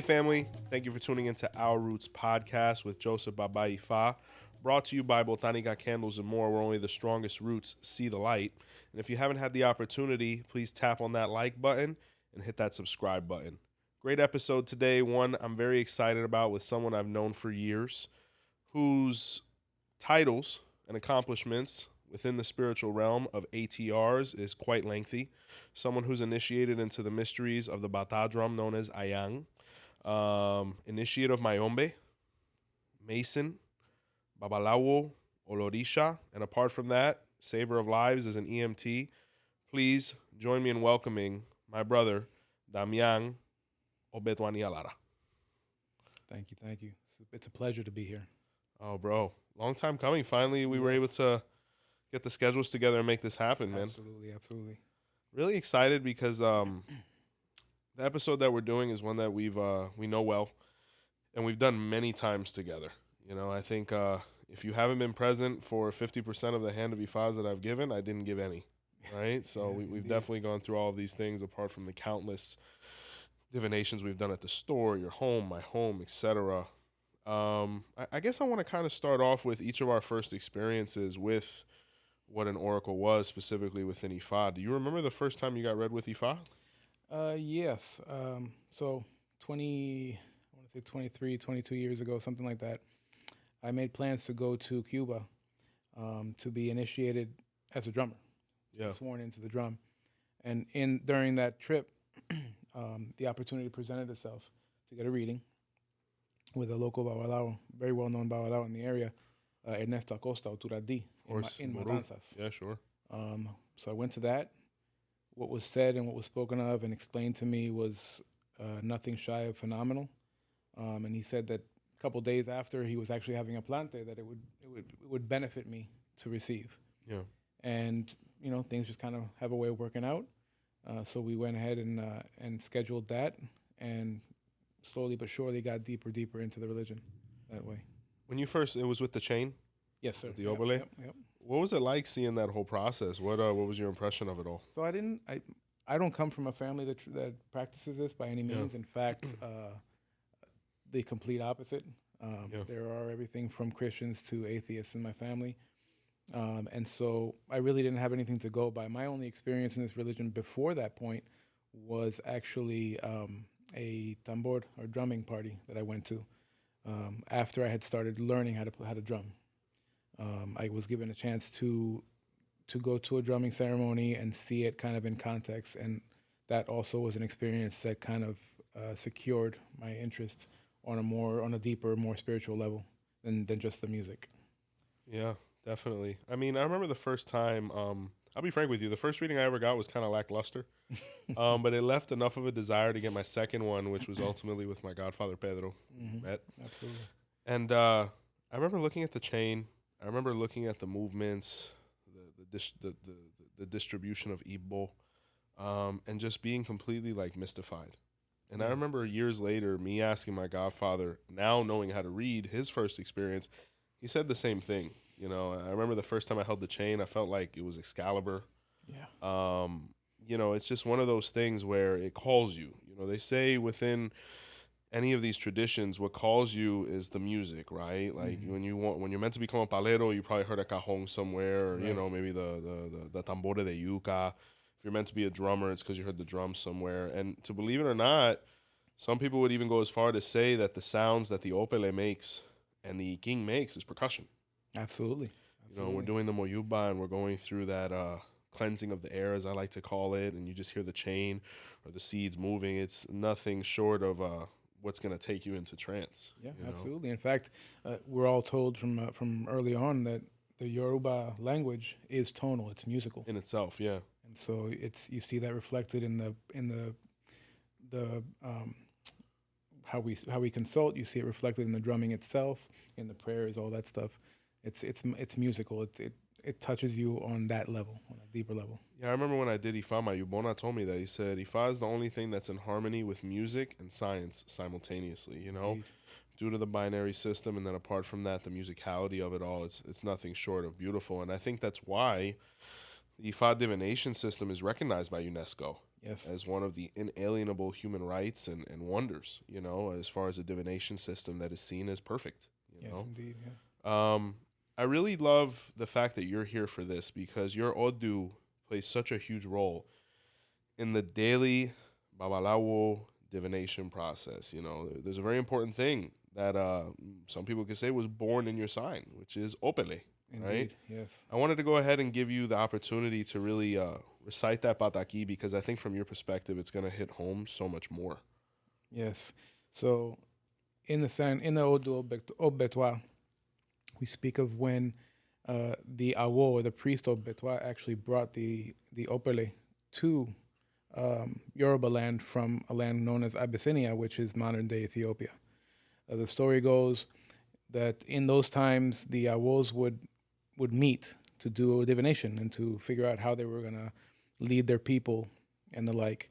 Hey family, thank you for tuning into Our Roots podcast with 𝘃𝗶𝗱𝗲 Ifa, brought to you by 𝗵𝗸𝗏𝗏 Candles and More, where only the strongest roots see the light. And if you haven't had the opportunity, please tap on that like button and hit that subscribe button. Great episode today, one I'm very excited about with someone I've known for years, whose titles and accomplishments within the spiritual realm of ATRs is quite lengthy. Someone who's initiated into the mysteries of the bata drum known as ayang, initiate of mayombe, mason, babalawo, olorisha, and apart from that, saver of lives as an EMT. Please join me in welcoming my brother, Damian Ogbe Tua. Thank you. It's a pleasure to be here. Oh, bro, long time coming. Finally, we were able to get the schedules together and make this happen, man. Absolutely. Really excited because the episode that we're doing is one that we know well, and we've done many times together. You know, I think if you haven't been present for 50% of the hand of Ifas that I've given, I didn't give any, right? So we've definitely gone through all of these things, apart from the countless divinations we've done at the store, your home, my home, etc. I guess I want to kind of start off with each of our first experiences with what an oracle was, specifically within Ifa. Do you remember the first time you got read with Ifa? Yes. So I want to say 23, 22 years ago, something like that, I made plans to go to Cuba to be initiated as a drummer, sworn into the drum. And during that trip, the opportunity presented itself to get a reading with a local babalao, very well-known babalao in the area, Ernesto Acosta Oturadi, in Matanzas. Yeah, sure. So I went to that. What was said and what was spoken of and explained to me was nothing shy of phenomenal. And he said that a couple days after he was actually having a plante, that it would benefit me to receive. Yeah. And you know, things just kind of have a way of working out. So we went ahead and scheduled that, and slowly but surely got deeper into the religion that way. When you first, it was with the chain? Yes, sir. The Opele? Yep. What was it like seeing that whole process? What was your impression of it all? So I don't come from a family that practices this by any means. In fact, the complete opposite. There are everything from Christians to atheists in my family. And so I really didn't have anything to go by. My only experience in this religion before that point was actually a tambor or drumming party that I went to after I had started learning how to drum. I was given a chance to go to a drumming ceremony and see it kind of in context, and that also was an experience that kind of secured my interest on a deeper, more spiritual level than just the music. Yeah, definitely. I mean, I remember the first time, I'll be frank with you, the first reading I ever got was kind of lackluster, but it left enough of a desire to get my second one, which was ultimately with my godfather, Pedro. Met. Absolutely. And I remember looking at the chain. I remember looking at the movements, the distribution of Igbo, and just being completely like mystified. And I remember years later, me asking my godfather, now knowing how to read, his first experience, he said the same thing. You know, I remember the first time I held the chain, I felt like it was 𝘃𝗶𝗱𝗏. Yeah. You know, it's just one of those things where it calls you. You know, they say within any of these traditions, what calls you is the music, right? Like when you're meant to become a palero, you probably heard a cajon somewhere, or you know, maybe the tambor de yuca. If you're meant to be a drummer, it's because you heard the drums somewhere. And to believe it or not, some people would even go as far to say that the sounds that the Opele makes and the Ikin makes is percussion. Absolutely. You know, we're doing the moyuba and we're going through that cleansing of the air, as I like to call it, and you just hear the chain or the seeds moving. It's nothing short of what's going to take you into trance. Yeah, absolutely. In fact, we're all told from early on that the Yoruba language is tonal; it's musical In itself, yeah. and so you see that reflected in the how we consult. You see it reflected in the drumming itself, in the prayers, all that stuff. It's musical. It touches you on that level, on a deeper level. Yeah, I remember when I did Ifa, my Yubona told me that. He said, Ifa is the only thing that's in harmony with music and science simultaneously, you know, due to the binary system. And then apart from that, the musicality of it all, it's nothing short of beautiful. And I think that's why the Ifa divination system is recognized by UNESCO. Yes. as one of the inalienable human rights and wonders, as far as a divination system that is seen as perfect. Yes, indeed. Yeah. I really love the fact that you're here for this because your Odu plays such a huge role in the daily Babalawo divination process. There's a very important thing that some people could say was born in your sign, which is Opele, right? Yes. I wanted to go ahead and give you the opportunity to really recite that 𝗵𝗸𝗍 because I think from your perspective, it's going to hit home so much more. Yes. So in the Odu Ogbe Tua, we speak of when the Awo, or the priest Ogbe Tua, actually brought the Opele to Yoruba land from a land known as Abyssinia, which is modern-day Ethiopia. The story goes that in those times, the Awos would meet to do a divination and to figure out how they were going to lead their people and the like.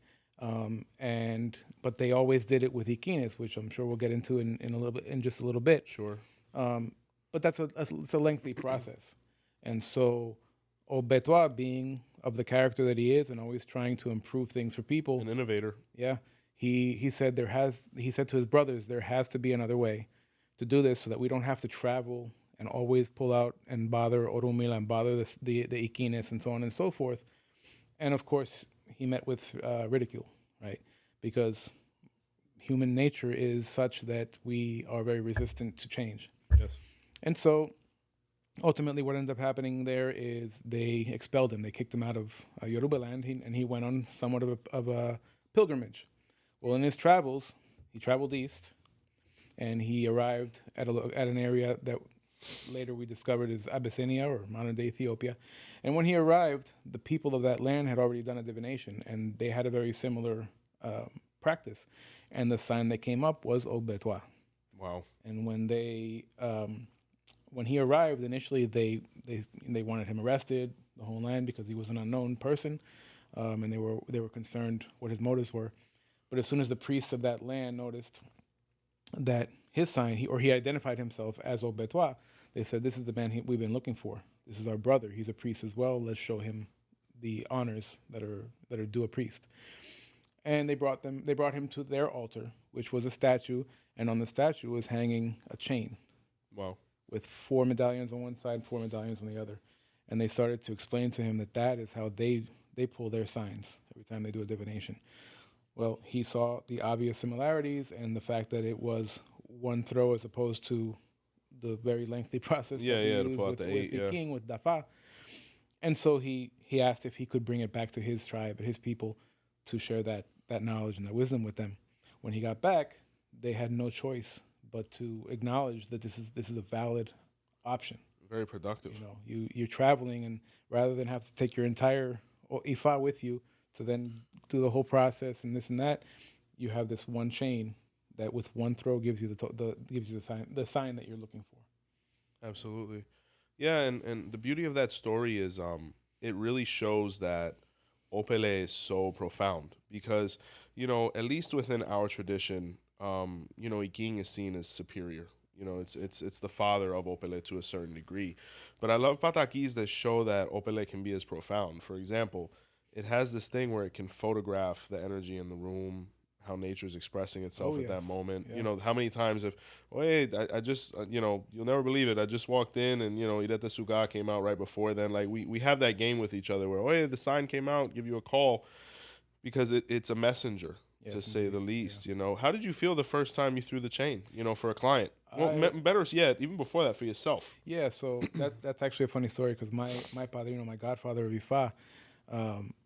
But they always did it with Ikines, which I'm sure we'll get into in just a little bit. Sure. But it's a lengthy process. And so Ogbe Tua, being of the character that he is and always trying to improve things for people. An innovator. Yeah. He said to his brothers, there has to be another way to do this so that we don't have to travel and always pull out and bother Orumila and bother the Ikines and so on and so forth. And of course, he met with ridicule, right? Because human nature is such that we are very resistant to change. Yes. And so ultimately what ended up happening there is they expelled him. They kicked him out of Yoruba land, and he went on somewhat of a pilgrimage. Well, in his travels, he traveled east, and he arrived at an area that later we discovered is Abyssinia, or modern-day Ethiopia. And when he arrived, the people of that land had already done a divination, and they had a very similar practice. And the sign that came up was Ogbe Tua. Wow. And when he arrived, initially they wanted him arrested, the whole land, because he was an unknown person, and they were concerned what his motives were. But as soon as the priests of that land noticed that his sign, he identified himself as Ogbe Tua, they said, "This is the man we've been looking for. This is our brother. He's a priest as well. Let's show him the honors that are due a priest." And they brought him to their altar, which was a statue, and on the statue was hanging a chain. Wow. With 4 medallions on one side, 4 medallions on the other. And they started to explain to him that is how they pull their signs every time they do a divination. Well, he saw the obvious similarities and the fact that it was one throw as opposed to the very lengthy process to pull out the 8, Ikin, with Dafa. And so he asked if he could bring it back to his tribe, his people, to share that knowledge and that wisdom with them. When he got back, they had no choice but to acknowledge that this is a valid option. Very productive. You're traveling, and rather than have to take your entire Ifa with you to then do the whole process and this and that, you have this one chain that with one throw gives you the sign that you're looking for. Absolutely. Yeah, and the beauty of that story is it really shows that Opele is so profound because, at least within our tradition, Ikin is seen as superior. It's the father of Opele to a certain degree. But I love 𝗵𝗸𝗍s that show that Opele can be as profound. For example, it has this thing where it can photograph the energy in the room, how nature is expressing itself at that moment. Yeah. How many times I just, you'll never believe it. I just walked in and, 𝗃𝗵𝗍𝗍 came out right before then. Like we have that game with each other where, the sign came out, give you a call because it's a messenger. Yes, to say the least. Yeah. How did you feel the first time you threw the chain, for a client? Well, better yet, even before that, for yourself. Yeah, so that's actually a funny story because my padrino, my godfather of Ifa,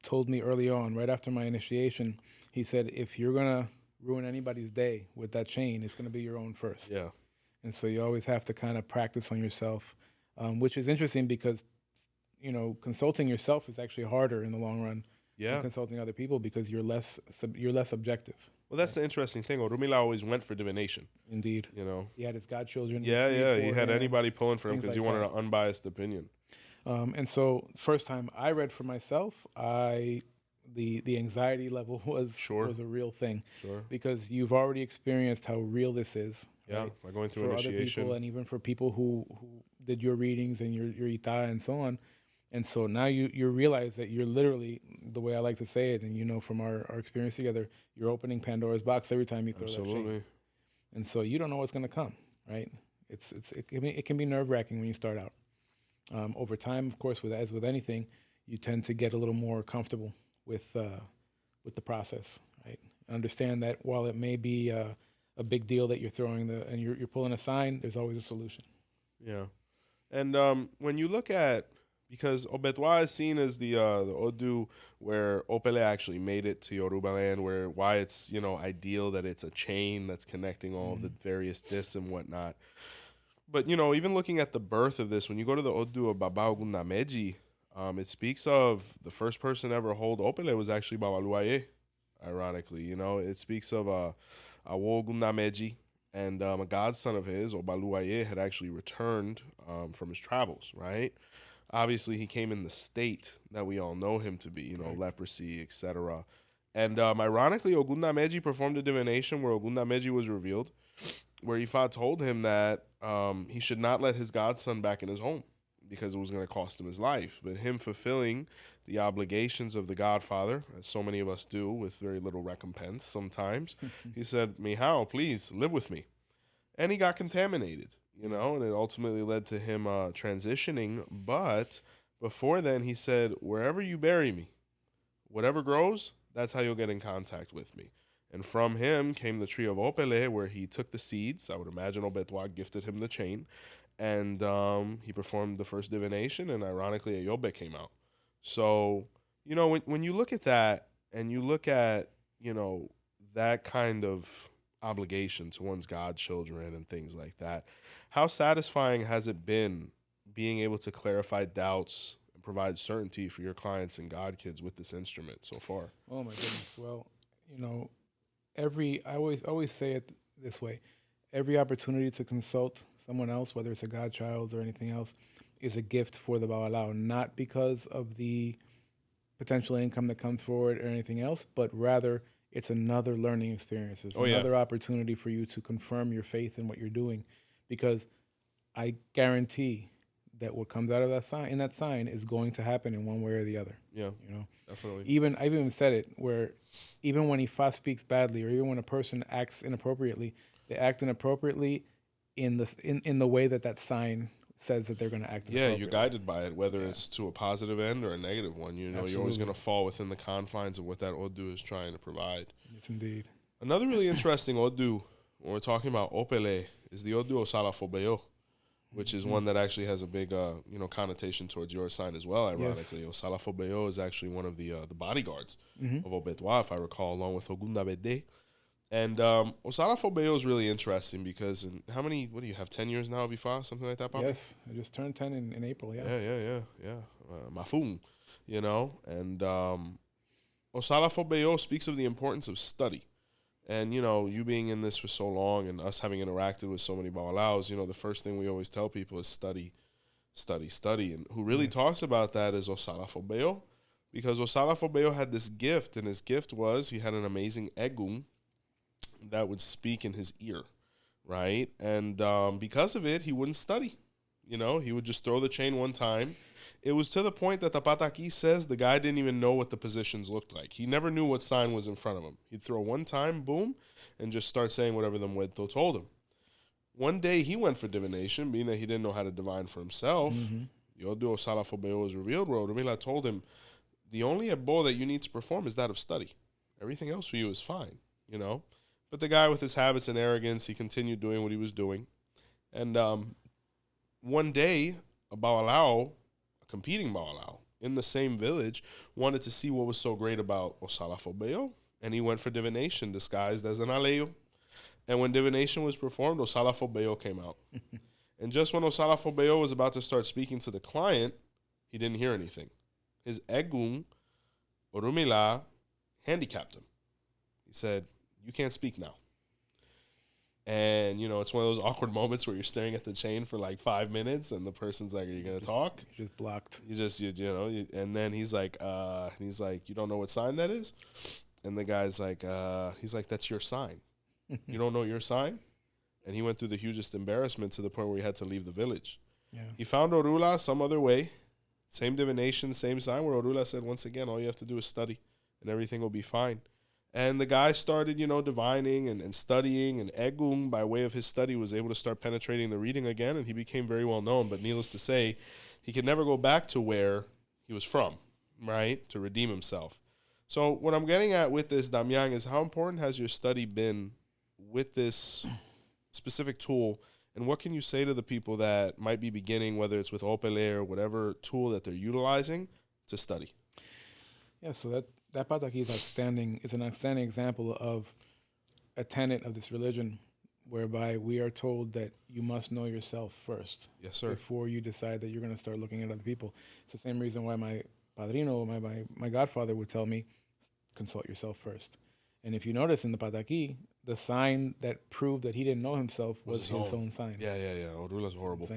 told me early on, right after my initiation, he said, if you're going to ruin anybody's day with that chain, it's going to be your own first. Yeah. And so you always have to kind of practice on yourself, which is interesting because, consulting yourself is actually harder in the long run. Yeah. Consulting other people because you're less objective. Well, that's the interesting thing. Orumila always went for divination. Indeed. He had his godchildren. Yeah. He had anybody pulling for him because he wanted an unbiased opinion. And so first time I read for myself, the anxiety level was a real thing. Sure. Because you've already experienced how real this is. Yeah, right? by going through for initiation. other people and even for people who did your readings and your ita and so on. And so now you realize that you're literally, the way I like to say it, and you know from our experience together, you're opening Pandora's box every time you throw that chain. And so you don't know what's going to come, right? It can be nerve-wracking when you start out. Over time, of course, as with anything, you tend to get a little more comfortable with the process, right? Understand that while it may be a big deal that you're throwing and you're pulling a sign, there's always a solution. Yeah. And when you look at, because 𝗿𝗶𝗸𝗏 is seen as the Odu where Opele actually made it to Yoruba land, why it's, ideal that it's a chain that's connecting all of the various discs and whatnot. But, even looking at the birth of this, when you go to the Odu of Baba 𝗶𝗸𝗏𝗍𝗍, it speaks of the first person to ever hold Opele was actually Baba Luaye, ironically. It speaks of Awo 𝗶𝗸𝗏𝗍𝗍, and a godson of his, Baba Luaye, had actually returned from his travels, right? Obviously, he came in the state that we all know him to be, leprosy, etc. And ironically, 𝗃𝗏𝗏𝗍𝗍 performed a divination where 𝗃𝗏𝗏𝗍𝗍 was revealed, where Ifa told him that he should not let his godson back in his home because it was going to cost him his life. But him fulfilling the obligations of the godfather, as so many of us do with very little recompense sometimes, he said, Mihao, please live with me. And he got contaminated. And it ultimately led to him transitioning. But before then, he said, wherever you bury me, whatever grows, that's how you'll get in contact with me. And from him came the tree of Opele, where he took the seeds. I would imagine 𝗿𝗶𝗸𝗏 gifted him the chain. And he performed the first divination, and ironically, 𝗿𝗶𝗸𝗏 came out. So, when you look at that, and you look at, that kind of obligation to one's godchildren and things like that, how satisfying has it been being able to clarify doubts and provide certainty for your clients and God kids with this instrument so far? Oh my goodness. Well, I always say it this way. Every opportunity to consult someone else, whether it's a godchild or anything else, is a gift for the Babalao, not because of the potential income that comes forward or anything else, but rather it's another learning experience. It's another opportunity for you to confirm your faith in what you're doing, because I guarantee that what comes out of that sign is going to happen in one way or the other. Yeah, definitely. I've even said it where even when Ifa speaks badly, or even when a person acts inappropriately, they act inappropriately in the way that sign says that they're going to act. Yeah, you're guided by it, whether it's to a positive end or a negative one. Absolutely. You're always going to fall within the confines of what that Odu is trying to provide. Yes, indeed. Another really interesting Odu, when we're talking about Opele, is the Odu of 𝗃𝗏𝗿𝗍𝗏, which is one that actually has a big, connotation towards your sign as well, ironically. Yes. 𝗃𝗏𝗿𝗍𝗏 is actually one of the bodyguards of 𝗿𝗶𝗸𝗏, if I recall, along with 𝗃𝗏𝗏𝗍𝗍. And 𝗃𝗏𝗿𝗏𝗍𝗏 is really interesting because what do you have, 10 years now of Ifa, something like that, Papa? Yes, I just turned 10 in April, yeah. Yeah. Mafum, and 𝗃𝗏𝗿𝗏𝗍𝗏 speaks of the importance of study. And, you being in this for so long and us having interacted with so many Babalaos, the first thing we always tell people is study. And who really talks about that is 𝗃𝗏𝗿𝗏𝗍𝗏, because 𝗃𝗏𝗿𝗏𝗍𝗏 had this gift, and his gift was he had an amazing egum that would speak in his ear, right? And because of it, he wouldn't study. He would just throw the chain one time. It was to the point that the Pataki says the guy didn't even know what the positions looked like. He never knew what sign was in front of him. He'd throw one time, boom, and just start saying whatever the Muerto told him. One day he went for divination, being that he didn't know how to divine for himself. The Odu of 𝗃𝗏𝗿𝗏𝗍𝗏 was revealed, where Rumila told him, the only ebo that you need to perform is that of study. Everything else for you is fine, But the guy, with his habits and arrogance, he continued doing what he was doing. And one day, a competing Babalao in the same village, wanted to see what was so great about 𝗃𝗏𝗿𝗏𝗍𝗏, and he went for divination disguised as an aleyo. And when divination was performed, 𝗃𝗏𝗿𝗏𝗍𝗏 came out. And just when 𝗃𝗏𝗿𝗏𝗍𝗏 was about to start speaking to the client, he didn't hear anything. His egum, Orumila, handicapped him. He said, you can't speak now. And, it's one of those awkward moments where you're staring at the chain for like 5 minutes and the person's like, are you going to talk? Just blocked. And then he's like, you don't know what sign that is? And the guy's like, that's your sign. You don't know your sign? And he went through the hugest embarrassment to the point where he had to leave the village. Yeah. He found Orula some other way Same divination, same sign, where Orula said, once again, all you have to do is study, and everything will be fine. And the guy started, divining and studying, and Egun, by way of his study, was able to start penetrating the reading again, and he became very well known. But needless to say, he could never go back to where he was from, right, to redeem himself. So what I'm getting at with this, Damian, is how important has your study been with this specific tool, and what can you say to the people that might be beginning, whether it's with Opele or whatever tool that they're utilizing, to study? Yeah, so that pataki is outstanding. It's an outstanding example of a tenet of this religion, whereby we are told that you must know yourself first. Yes, sir. Before you decide that you're going to start looking at other people. It's the same reason why my padrino, my godfather, would tell me, consult yourself first. And if you notice in the pataki, the sign that proved that he didn't know himself was his own sign. Yeah. Orula's horrible.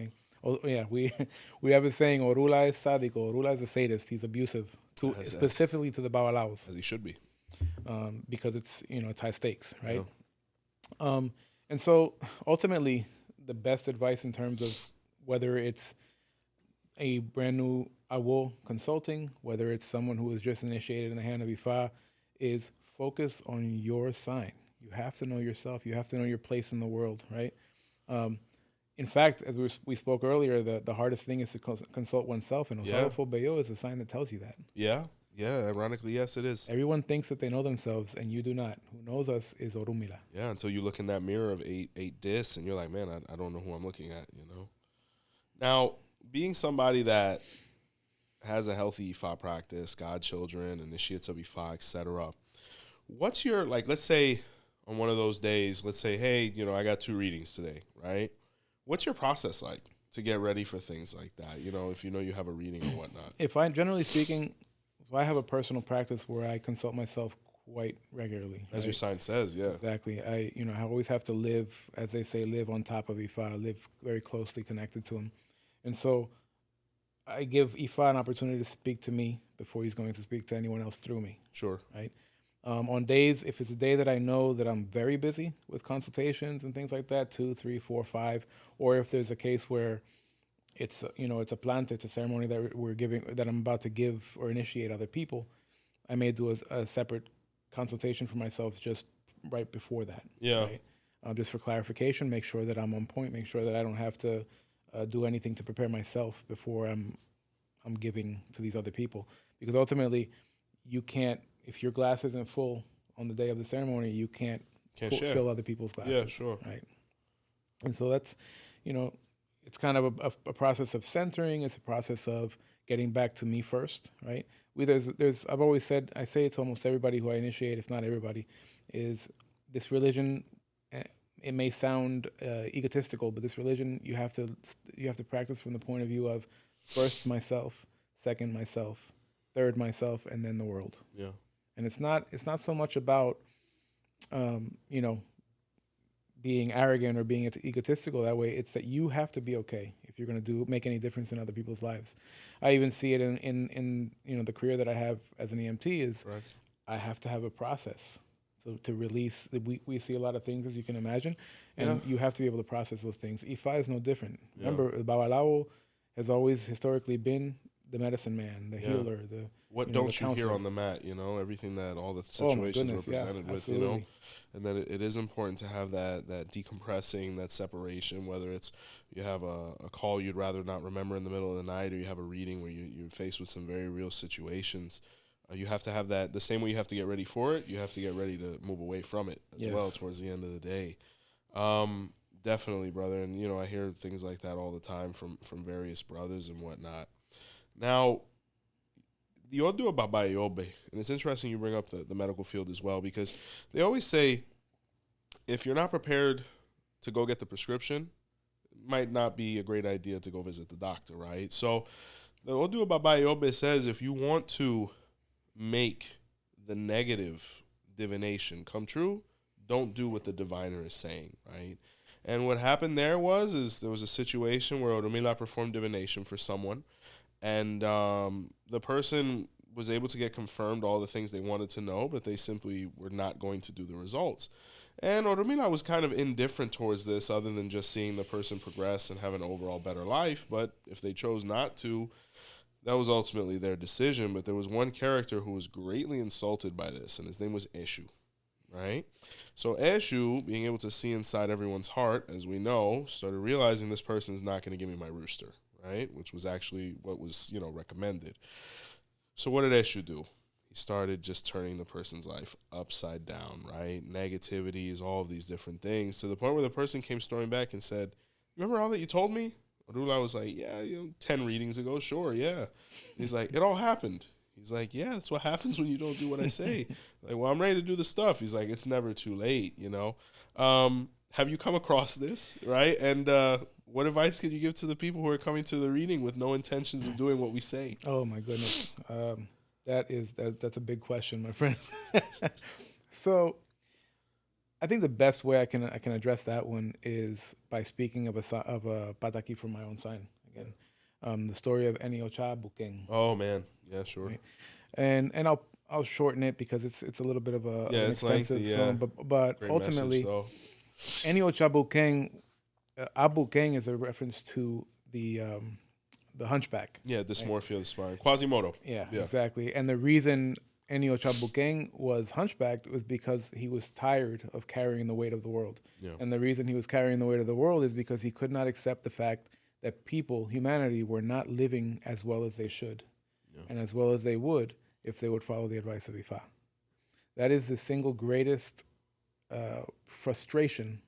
We have a saying, Orula is sádico, Orula is a sadist. He's abusive, specifically to the 𝗹𝗶𝗸𝗏. As he should be. Because it's high stakes, right? Yeah. And so ultimately, the best advice in terms of whether it's a brand new awo consulting, whether it's someone who is just initiated in the hand of Ifa, is focus on your sign. You have to know yourself. You have to know your place in the world, right? In fact, as we spoke earlier, the hardest thing is to consult oneself, and 𝘃𝗶𝗱𝗏 is a sign that tells you that. Yeah, ironically, yes, it is. Everyone thinks that they know themselves, and you do not. Who knows us is Orunmila. Yeah, until you look in that mirror of eight discs, and you're like, man, I don't know who I'm looking at, Now, being somebody that has a healthy Ifa practice, godchildren, initiates of Ifa, etc., what's your, let's say on one of those days, let's say, hey, I got 2 readings today, right? What's your process like to get ready for things like that, if you have a reading or whatnot? Generally speaking, I have a personal practice where I consult myself quite regularly. As your sign says, yeah. Exactly. I always have to live, as they say, live on top of Ifa, live very closely connected to him. And so I give Ifa an opportunity to speak to me before he's going to speak to anyone else through me. Sure. Right? On days, if it's a day that I know that I'm very busy with consultations and things like that, 2, 3, 4, 5, or if there's a case where it's a plante, it's a ceremony that I'm about to give or initiate other people, I may do a separate consultation for myself just right before that. Yeah. Right? Just for clarification, make sure that I'm on point, make sure that I don't have to do anything to prepare myself before I'm giving to these other people. Because ultimately, you can't, if your glass isn't full on the day of the ceremony, you can't fill other people's glasses. Yeah, sure. Right. And so that's, it's kind of a process of centering. It's a process of getting back to me first, right? I've always said, I say it to almost everybody who I initiate, if not everybody, is this religion, it may sound egotistical, but this religion, you have to practice from the point of view of first myself, second myself, third myself, and then the world. Yeah. And it's not so much about, being arrogant or being egotistical that way. It's that you have to be okay if you're going to make any difference in other people's lives. I even see it in the career that I have as an EMT is right. I have to have a process to release. We see a lot of things, as you can imagine, and you have to be able to process those things. Ifa is no different. Remember, 𝗹𝗶𝗏𝗏 has always historically been the medicine man, the healer, what don't you hear on the mat, everything that all the situations were presented with, and then it is important to have that decompressing, that separation, whether it's you have a call you'd rather not remember in the middle of the night, or you have a reading where you're faced with some very real situations. You have to have that, the same way you have to get ready for it, you have to get ready to move away from it as well towards the end of the day. Definitely, brother, and I hear things like that all the time from various brothers and whatnot. Now, the Odu of Baba Ogbe, and it's interesting you bring up the medical field as well, because they always say if you're not prepared to go get the prescription, it might not be a great idea to go visit the doctor, right? So the Odu of Baba Ogbe says if you want to make the negative divination come true, don't do what the diviner is saying, right? And what happened there was there was a situation where Orunmila performed divination for someone, and the person was able to get confirmed all the things they wanted to know, but they simply were not going to do the results. And Orunmila was kind of indifferent towards this, other than just seeing the person progress and have an overall better life. But if they chose not to, that was ultimately their decision. But there was one character who was greatly insulted by this, and his name was 𝘃𝗍, right? So 𝘃𝗍, being able to see inside everyone's heart, as we know, started realizing this person is not going to give me my rooster, right? Which was actually what was, recommended. So what did 𝘃𝗍 do? He started just turning the person's life upside down, right? Negativities, all of these different things, to the point where the person came storming back and said, remember all that you told me? Orula was like, yeah, 10 readings ago, sure, yeah. He's like, it all happened. He's like, yeah, that's what happens when you don't do what I say. Like, well, I'm ready to do the stuff. He's like, it's never too late, Have you come across this, right? And what advice can you give to the people who are coming to the reading with no intentions of doing what we say? Oh, my goodness. That's a big question, my friend. So I think the best way I can address that one is by speaking of a pataki from my own sign again. The story of 𝘃𝗍𝗶𝗃. Oh man, yeah, sure. Right? And I'll shorten it because it's a little bit of an extensive lengthy, song, but great ultimately, message, 𝘃𝗍𝗶𝗃 is a reference to the hunchback. Yeah, dysmorphia of the spine, 𝘃𝗍𝗃𝗍. Yeah, exactly. And the reason 𝘃𝗍𝗶𝗃 was hunchbacked was because he was tired of carrying the weight of the world. Yeah. And the reason he was carrying the weight of the world is because he could not accept the fact that humanity, were not living as well as they should, and as well as they would if they would follow the advice of Ifa. That is the single greatest frustration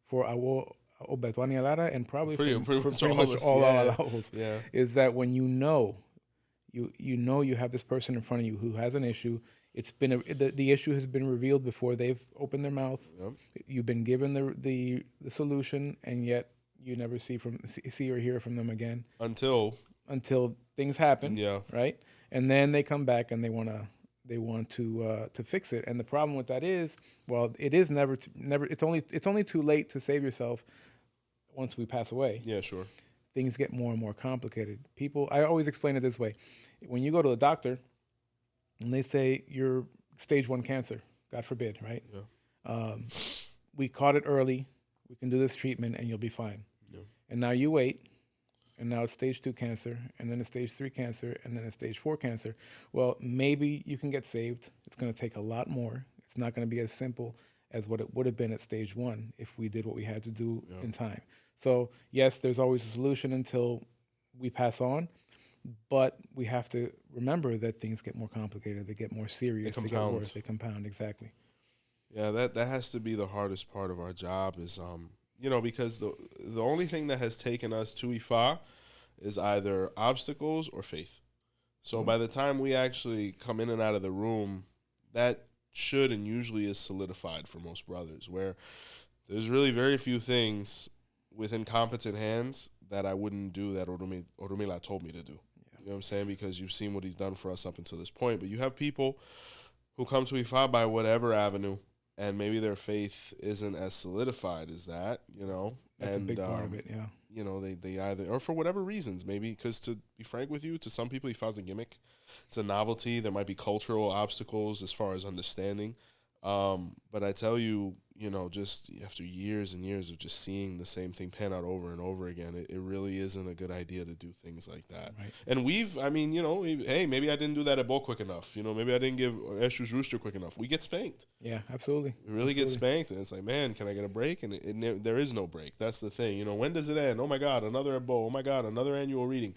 for our Obetuani and probably pretty much all our levels, is that when you have this person in front of you who has an issue. It's been the issue has been revealed before they've opened their mouth. Yep. You've been given the solution, and yet you never see or hear from them again until things happen. Yeah. Right. And then they come back and they want to fix it. And the problem with that is, well, it is never. It's only too late to save yourself once we pass away. Yeah, sure. Things get more and more complicated. I always explain it this way: when you go to the doctor and they say you're stage 1 cancer, God forbid, right? Yeah. We caught it early. We can do this treatment and you'll be fine. Yeah. And now you wait, and now it's stage 2 cancer, and then it's stage 3 cancer, and then it's stage 4 cancer. Well, maybe you can get saved. It's going to take a lot more. It's not going to be as simple as what it would have been at stage 1 if we did what we had to do in time. So yes, there's always a solution until we pass on, but we have to remember that things get more complicated. They get more serious. They get worse. They compound. Exactly. Yeah, that has to be the hardest part of our job is, because the only thing that has taken us to Ifa is either obstacles or faith. So by the time we actually come in and out of the room, that should and usually is solidified for most brothers, where there's really very few things within competent hands that I wouldn't do that Orumila told me to do. Yeah. You know what I'm saying? Because you've seen what he's done for us up until this point. But you have people who come to Ifa by whatever avenue, and maybe their faith isn't as solidified as that, That's a big part of it, yeah. They either, or for whatever reasons, maybe because, to be frank with you, to some people Ifa's a gimmick. It's a novelty. There might be cultural obstacles as far as understanding. But I tell you, just after years and years of just seeing the same thing pan out over and over again, it really isn't a good idea to do things like that. Right. And hey, maybe I didn't do that at Bo quick enough. Maybe I didn't give 𝘃𝗍𝗶𝗃's rooster quick enough. We get spanked. Yeah, absolutely. We really get spanked. And it's like, man, can I get a break? And there is no break. That's the thing. When does it end? Oh, my God, another at Bo. Oh, my God, another annual reading.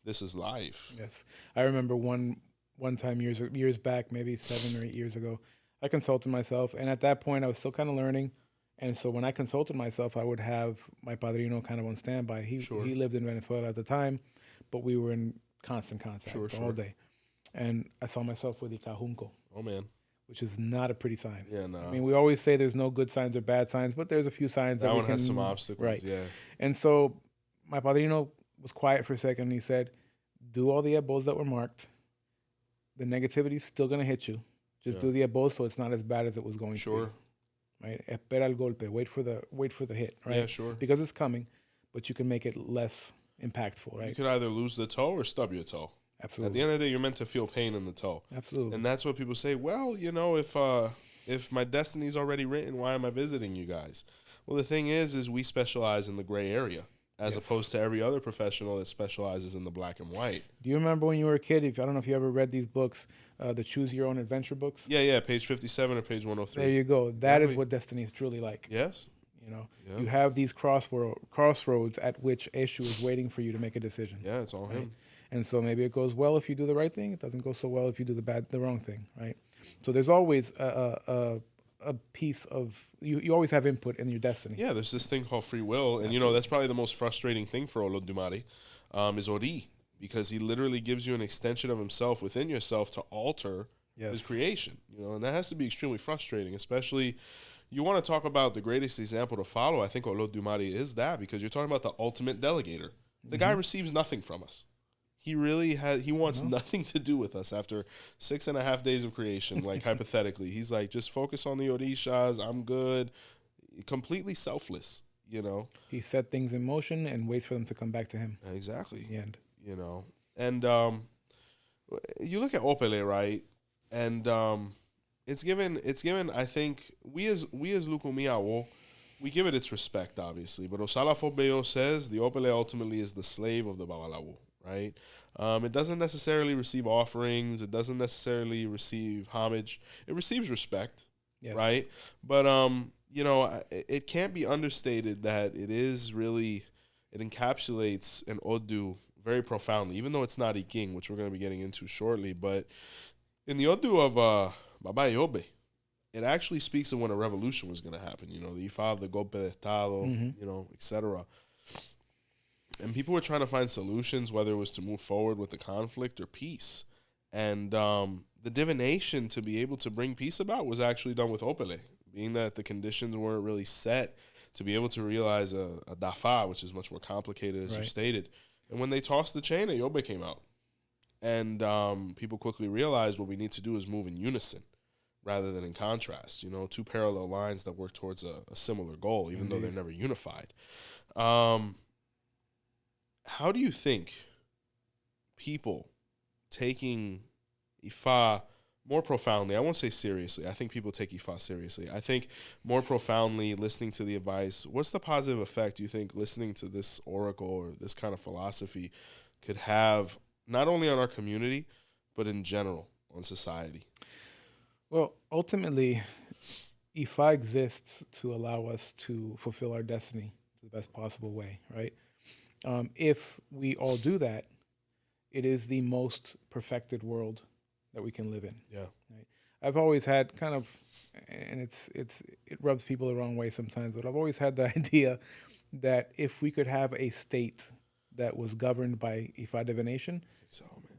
This is life. Yes. I remember one time years back, maybe 7 or 8 years ago, I consulted myself, and at that point, I was still kind of learning. And so when I consulted myself, I would have my padrino kind of on standby. He lived in Venezuela at the time, but we were in constant contact all day. And I saw myself with 𝘃𝗍𝗃𝗃. Oh, man. Which is not a pretty sign. Yeah, no. I mean, we always say there's no good signs or bad signs, but there's a few signs that one has some obstacles, right? Yeah. And so my padrino was quiet for a second, and he said, do all the 𝗃𝗍𝗃s that were marked. The negativity is still going to hit you. Just do the 𝗃𝗍𝗃 so it's not as bad as it was going to be. Right? Espera el golpe. Wait for the hit, right? Yeah, sure. Because it's coming, but you can make it less impactful, right? You could either lose the toe or stub your toe. Absolutely. At the end of the day, you're meant to feel pain in the toe. Absolutely. And that's what people say, well, if my destiny's already written, why am I visiting you guys? Well, the thing is we specialize in the gray area. as opposed to every other professional that specializes in the black and white. Do you remember when you were a kid? I don't know if you ever read these books, the Choose Your Own Adventure books. Yeah, page 57 or page 103. There you go. That is what destiny is truly like. Yes. You know, you have these crossroads at which issue is waiting for you to make a decision. Yeah, it's all him. And so maybe it goes well if you do the right thing. It doesn't go so well if you do the wrong thing, right? So there's always a piece of you always have input in your destiny. Yeah, there's this thing called free will, and that's probably the most frustrating thing for 𝗀𝗲𝗿𝗍𝗲, is ori, because he literally gives you an extension of himself within yourself to alter his creation. And that has to be extremely frustrating, especially. You want to talk about the greatest example to follow. I think 𝗀𝗲𝗿𝗍𝗲 is that, because you're talking about the ultimate delegator. The guy receives nothing from us. He really he wants nothing to do with us after 6.5 days of creation, like hypothetically. He's like, just focus on the Orishas, I'm good. Completely selfless, He set things in motion and waits for them to come back to him. Exactly. In the end. And you look at Opele, right? And it's given, I think, we as Lukumi Ifa, we give it its respect, obviously. But 𝗀𝗏𝗿𝗍𝗲 says the Opele ultimately is the slave of the Babalawo, right? It doesn't necessarily receive offerings. It doesn't necessarily receive homage. It receives respect, right? But, it can't be understated that it encapsulates an Odu very profoundly, even though it's not Ikin, which we're going to be getting into shortly. But in the Odu of Baba Ogbe, it actually speaks of when a revolution was going to happen, the Ifa of the 𝗃𝗶𝗱𝗲𝗏, etc. And people were trying to find solutions, whether it was to move forward with the conflict or peace. And the divination to be able to bring peace about was actually done with Opele, being that the conditions weren't really set to be able to realize a Dafa, which is much more complicated, as you stated. And when they tossed the chain, Ogbe came out. And people quickly realized what we need to do is move in unison rather than in contrast, two parallel lines that work towards a similar goal, even though they're never unified. How do you think people taking Ifa more profoundly, I won't say seriously, I think people take Ifa seriously. I think more profoundly, listening to the advice, what's the positive effect you think listening to this oracle or this kind of philosophy could have, not only on our community, but in general on society? Well, ultimately, Ifa exists to allow us to fulfill our destiny the best possible way, right? If we all do that, it is the most perfected world that we can live in. Yeah. Right? I've always had kind of, and it rubs people the wrong way sometimes, but I've always had the idea that if we could have a state that was governed by Ifa divination,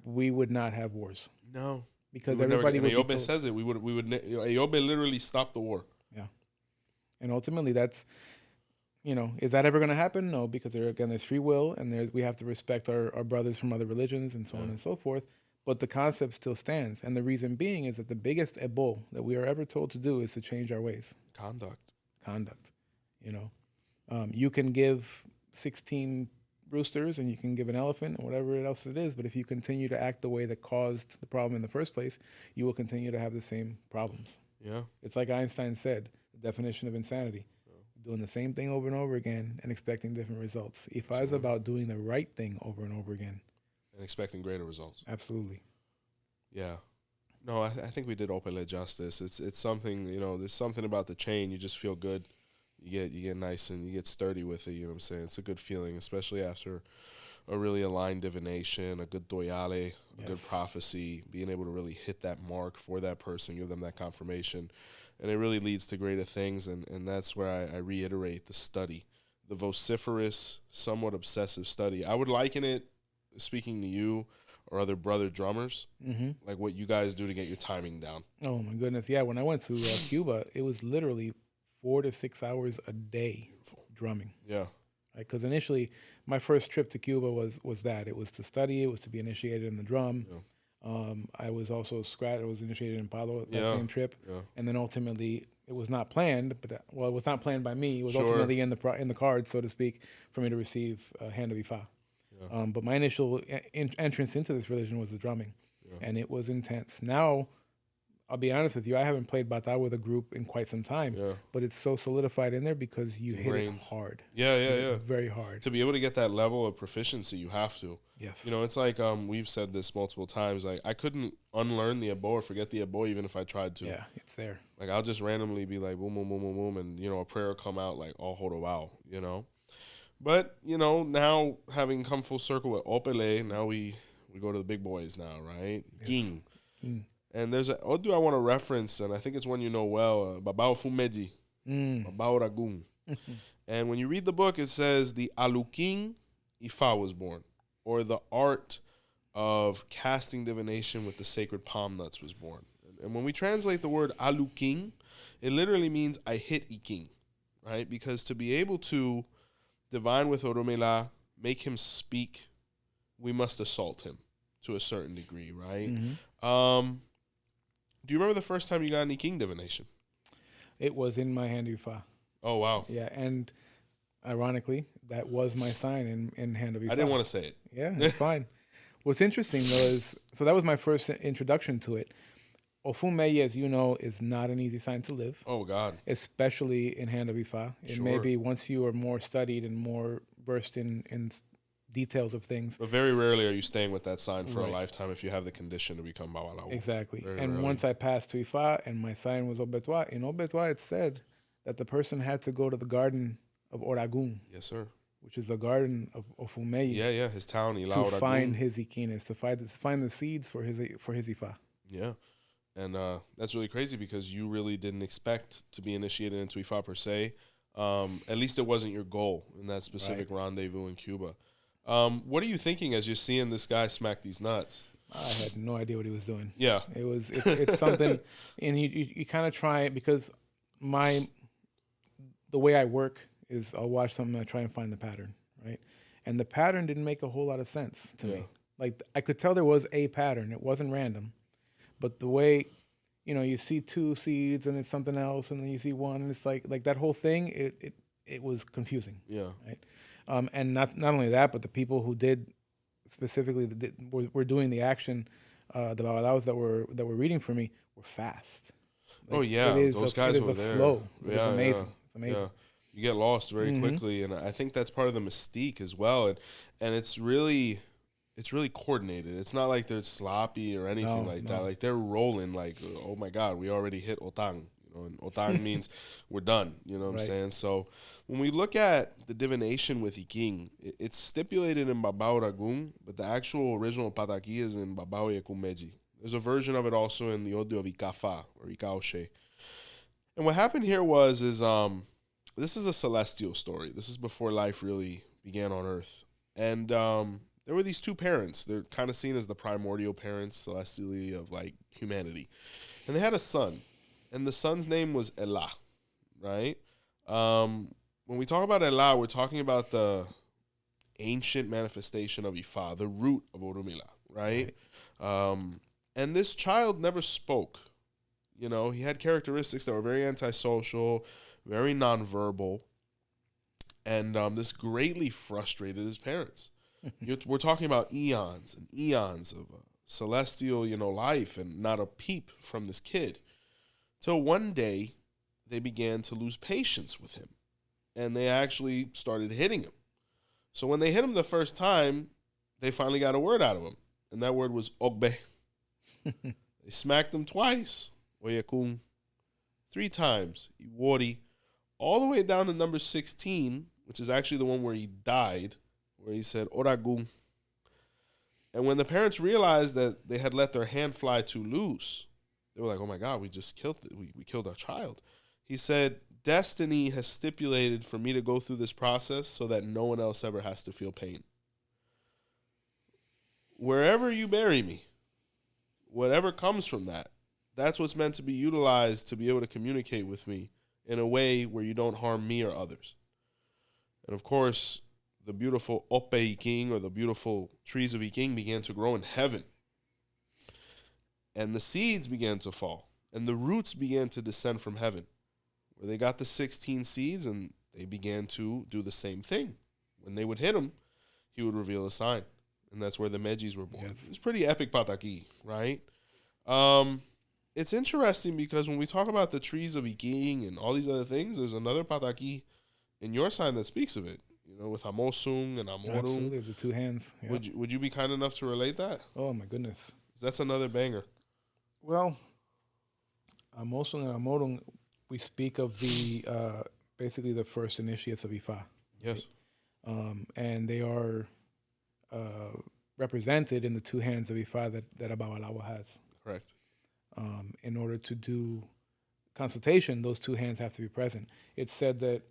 we would not have wars. No. Because everybody would be told. says it. We would. Ogbe literally stopped the war. Yeah. And ultimately, that's, is that ever going to happen? No, because there's free will, and we have to respect our brothers from other religions and so on and so forth. But the concept still stands, and the reason being is that the biggest 𝗍𝗏 that we are ever told to do is to change our ways. Conduct. You can give 16 roosters and you can give an elephant and whatever else it is, but if you continue to act the way that caused the problem in the first place, you will continue to have the same problems. Yeah. It's like Einstein said, the definition of insanity. Doing the same thing over and over again and expecting different results. Ifa is about doing the right thing over and over again. And expecting greater results. Absolutely. Yeah. No, I think we did Opele justice. It's something, there's something about the chain. You just feel good. You get nice and you get sturdy with it, you know what I'm saying? It's a good feeling, especially after a really aligned divination, a good 𝗃𝗏𝗿𝗏, a good prophecy, being able to really hit that mark for that person, give them that confirmation. And it really leads to greater things, and that's where I reiterate the study, the vociferous, somewhat obsessive study. I would liken it, speaking to you or other brother drummers, like what you guys do to get your timing down. Oh, my goodness. Yeah, when I went to Cuba, it was literally 4 to 6 hours a day drumming. Yeah. Because initially, my first trip to Cuba was that. It was to study. It was to be initiated in the drum. Yeah. I was also I was initiated in Palo that same trip, and then ultimately it was not planned, but it was not planned by me. It was ultimately in the cards, so to speak, for me to receive a hand of Ifa. Yeah. But my initial entrance into this religion was the drumming, and it was intense. Now, I'll be honest with you, I haven't played bata with a group in quite some time. Yeah. But it's so solidified in there because you hit it hard. Yeah. Very hard. To be able to get that level of proficiency, you have to. Yes. You know, it's like we've said this multiple times. Like, I couldn't unlearn the 𝗶𝗶𝗶𝗶 or forget the 𝗶𝗶𝗶 even if I tried to. Yeah, it's there. Like, I'll just randomly be like, boom, boom, boom, boom, boom, and, you know, a prayer will come out like, 𝗃𝗶𝗶𝗶𝗏, you know. But, you know, now having come full circle with Opele, now we go to the big boys now, right? Yes. Ikin. And there's a Odu I want to reference, and I think it's one you know well, 𝗵𝗶𝗶𝗶𝗏, 𝗵𝗶𝗸𝗏. And when you read the book, it says the Lukumi Ifa was born, or the art of casting divination with the sacred palm nuts was born. And when we translate the word Lukumi, it literally means I hit Ikin, right? Because to be able to divine with 𝗃𝗶𝗶𝗶𝗏, make him speak, we must assault him to a certain degree, right? Do you remember the first time you got an Ikin divination? It was in my hand of Ifa. Oh, wow. Yeah, and ironically, that was my sign in hand of Ifa. I didn't want to say it. Yeah, it's fine. What's interesting, though, is, so that was my first introduction to it. 𝗃𝗶𝗶𝗶𝗏, as you know, is not an easy sign to live. Oh, God. Especially in hand of Ifa. It may be once you are more studied and more versed in details of things. But very rarely are you staying with that sign for a lifetime if you have the condition to become 𝗵𝗏𝗏. Exactly. Very and rarely. once I passed to Ifa and my sign was 𝗃𝗶𝗶𝗏 Tua, in 𝗃𝗶𝗶𝗏 Tua it said that the person had to go to the garden of Oragun. Yes, sir. Which is the garden of 𝗃𝗶𝗶𝗶𝗏. Yeah, his town, to find his Ekinin, to find the seeds for his Ifa. Yeah. And that's really crazy because you really didn't expect to be initiated into Ifa per se. At least it wasn't your goal in that specific rendezvous in Cuba. What are you thinking as you're seeing this guy smack these nuts? I had no idea what he was doing. Yeah. It's something, and you kind of try it because the way I work is I'll watch something and I try and find the pattern, right? And the pattern didn't make a whole lot of sense to me. Like, I could tell there was a pattern. It wasn't random. But the way, you know, you see two seeds and it's something else, and then you see one, and it's like that whole thing, it was confusing. Yeah. Right. And not only that, but the people who did specifically were doing the action, the babalaos that were reading for me were fast. Like, those guys were there. Flow. It's amazing. It's amazing. Yeah. You get lost very quickly, and I think that's part of the mystique as well. And it's really coordinated. It's not like they're sloppy or anything that. Like, they're rolling like, oh my God, we already hit 𝗃𝗏𝗏. You know, and 𝗃𝗏𝗏 means we're done. You know what I'm saying? So when we look at the divination with Ikin, it's stipulated in 𝗵𝗶𝗶𝗏, but the actual original pataki is in 𝗵𝗶𝗶𝗏𝗍𝗔. There's a version of it also in the audio of 𝗃𝗶𝗏 or 𝗃𝗏𝗍𝗏. And what happened here is this is a celestial story. This is before life really began on earth. And there were these two parents. They're kind of seen as the primordial parents celestially of like humanity. And they had a son. And the son's name was 𝗃𝗏𝗏, right? When we talk about 𝗃𝗏𝗏, we're talking about the ancient manifestation of Ifa, the root of 𝗃𝗏𝗏𝗏, right? And this child never spoke. You know, he had characteristics that were very antisocial, very nonverbal, and this greatly frustrated his parents. We're talking about eons and eons of celestial, life, and not a peep from this kid. Till one day, they began to lose patience with him, and they actually started hitting him. So when they hit him the first time, they finally got a word out of him, and that word was Ogbe. They smacked him twice, Oyekun, 3 times, Iwori, all the way down to number 16, which is actually the one where he died, where he said Oragun. And when the parents realized that they had let their hand fly too loose, they were like, oh my God, we just killed it. We killed our child. He said, destiny has stipulated for me to go through this process so that no one else ever has to feel pain. Wherever you bury me, whatever comes from that, that's what's meant to be utilized to be able to communicate with me in a way where you don't harm me or others. And of course, the beautiful Opele, or the beautiful trees of Ikin, began to grow in heaven. And the seeds began to fall, and the roots began to descend from heaven, where they got the 16 seeds, and they began to do the same thing. When they would hit him, he would reveal a sign, and that's where the 𝗵𝗍𝗏s were born. Yes. It's pretty epic pataki, right? it's interesting because when we talk about the trees of Ikin and all these other things, there's another pataki in your sign that speaks of it. You know, with Amosung and Amorung. Absolutely, the two hands. Yeah. Would you be kind enough to relate that? Oh my goodness. That's another banger. Well, Amosung and Amorung, we speak of the basically the first initiates of Ifa. Yes. And they are represented in the two hands of Ifa that 𝗹𝗶𝗸𝗲 has. Correct. In order to do consultation, those two hands have to be present. It's said that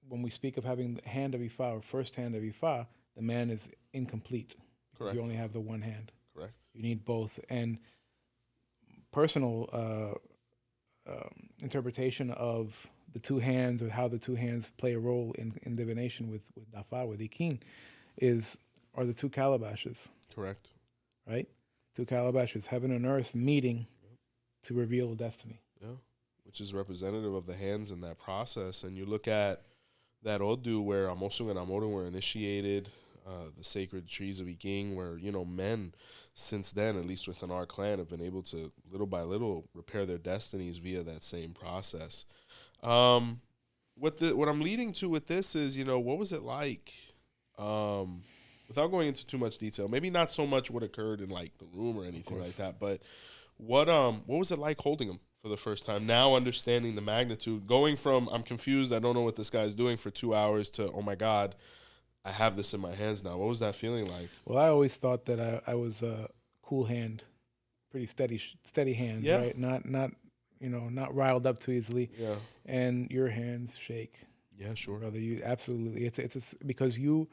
when we speak of having the hand of Ifa or first hand of Ifa, the man is incomplete. Correct. You only have the one hand. Correct. You need both. And personal interpretation of the two hands or how the two hands play a role in divination with Dafa, with Ikin, are the two calabashes. Correct. Right? Two calabashes, heaven and earth meeting to reveal destiny. Yeah, which is representative of the hands in that process. And you look at that Odu where Amosung and Amorung were initiated, the sacred trees of Ikin, where, you know, men since then, at least within our clan, have been able to little by little repair their destinies via that same process. What I'm leading to with this is, you know, what was it like? Without going into too much detail, maybe not so much what occurred in like the room or anything like that, but what was it like holding him for the first time? Now understanding the magnitude, going from I'm confused, I don't know what this guy's doing for 2 hours to, oh my God, I have this in my hands now. What was that feeling like? Well, I always thought that I was a cool hand, pretty steady hand, right? Not you know, not riled up too easily. Yeah. And your hands shake. Yeah, sure. Brother, you absolutely. It's because you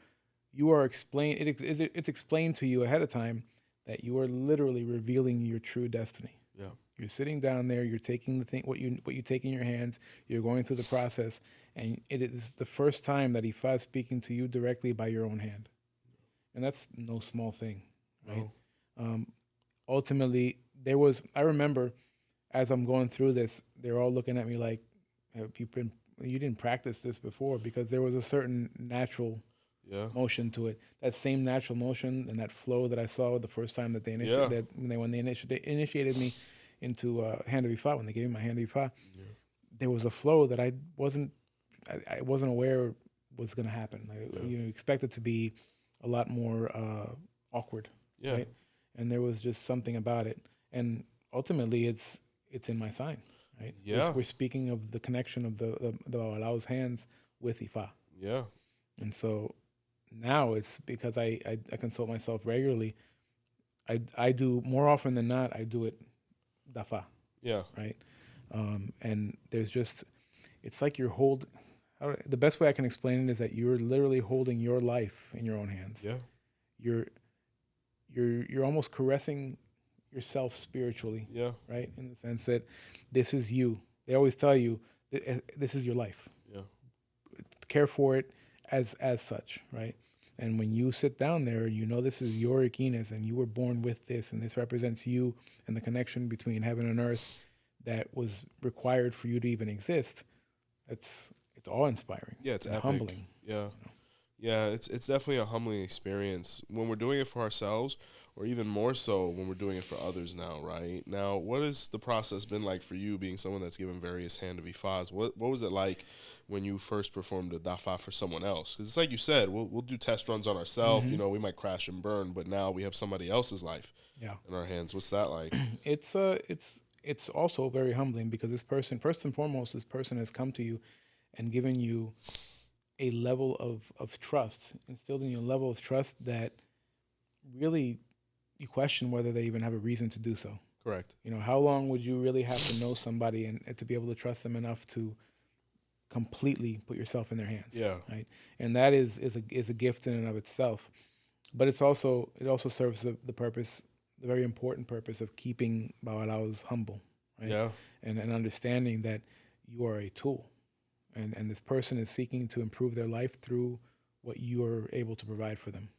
are explained. It's explained to you ahead of time that you are literally revealing your true destiny. Yeah. You're sitting down there. You're taking the thing, what you take in your hands. You're going through the process, and it is the first time that Ifa is speaking to you directly by your own hand, and that's no small thing, right? No. Ultimately, I remember as I'm going through this, they're all looking at me like, you didn't practice this before, because there was a certain natural motion to it. That same natural motion and that flow that I saw the first time that they initiated, when they initiated me into hand of Ifa, when they gave me my hand of Ifa, there was a flow that I wasn't aware was going to happen. You know, expect it to be a lot more awkward, right? And there was just something about it, and ultimately, it's in my sign, right? Yeah, we're speaking of the connection of the 𝗹𝗶𝗸𝗲's hands with Ifa. Yeah, and so now it's because I consult myself regularly. I do more often than not. I do it Dafa. Yeah. Right. And there's just, it's like the best way I can explain it is that you're literally holding your life in your own hands. Yeah. You're almost caressing yourself spiritually. Yeah. Right. In the sense that this is you. They always tell you this is your life. Yeah. Care for it as such. Right. And when you sit down there, you know this is your Ekinis, and you were born with this, and this represents you and the connection between heaven and earth that was required for you to even exist. It's awe-inspiring. Yeah, it's epic. Humbling. Yeah, you know? Yeah, it's definitely a humbling experience when we're doing it for ourselves, or even more so when we're doing it for others now, right? Now, what has the process been like for you, being someone that's given various hand of Ifas? What was it like when you first performed a Dafa for someone else? Because it's like you said, we'll do test runs on ourselves. Mm-hmm. You know, we might crash and burn, but now we have somebody else's life in our hands. What's that like? It's also very humbling, because this person, first and foremost, this person has come to you and given you a level of trust, instilled in you a level of trust that really you question whether they even have a reason to do so. Correct. You know, how long would you really have to know somebody and to be able to trust them enough to completely put yourself in their hands? Yeah. Right. And that is a gift in and of itself. But it also serves the purpose, the very important purpose of keeping 𝗹𝗶𝗸𝗲s humble. Right. Yeah. And understanding that you are a tool. And this person is seeking to improve their life through what you are able to provide for them,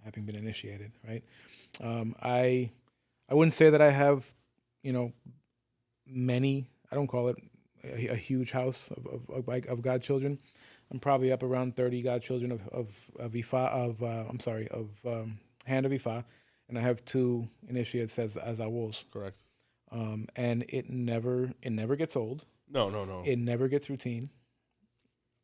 having been initiated, right? I wouldn't say that I have, you know, many. I don't call it a huge house of godchildren. I'm probably up around 30 godchildren of Ifa, hand of Ifa, and I have 2 initiates as 𝗲𝗍𝗍. Correct. And it never gets old. No. It never gets routine.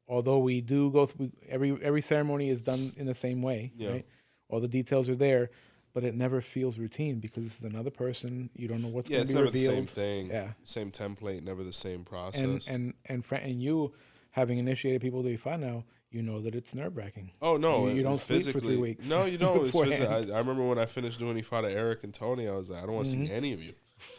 Although we do go through every ceremony is done in the same way, right? All the details are there, but it never feels routine because it's another person. You don't know what's going to be revealed. It's never the same thing. Yeah, same template, never the same process. And you having initiated people to Ifa now, you know that it's nerve-wracking. Oh no, you don't sleep for 3 weeks. No, you don't. It's I remember when I finished doing Ifa to Eric and Tony, I was like, I don't want to see any of you.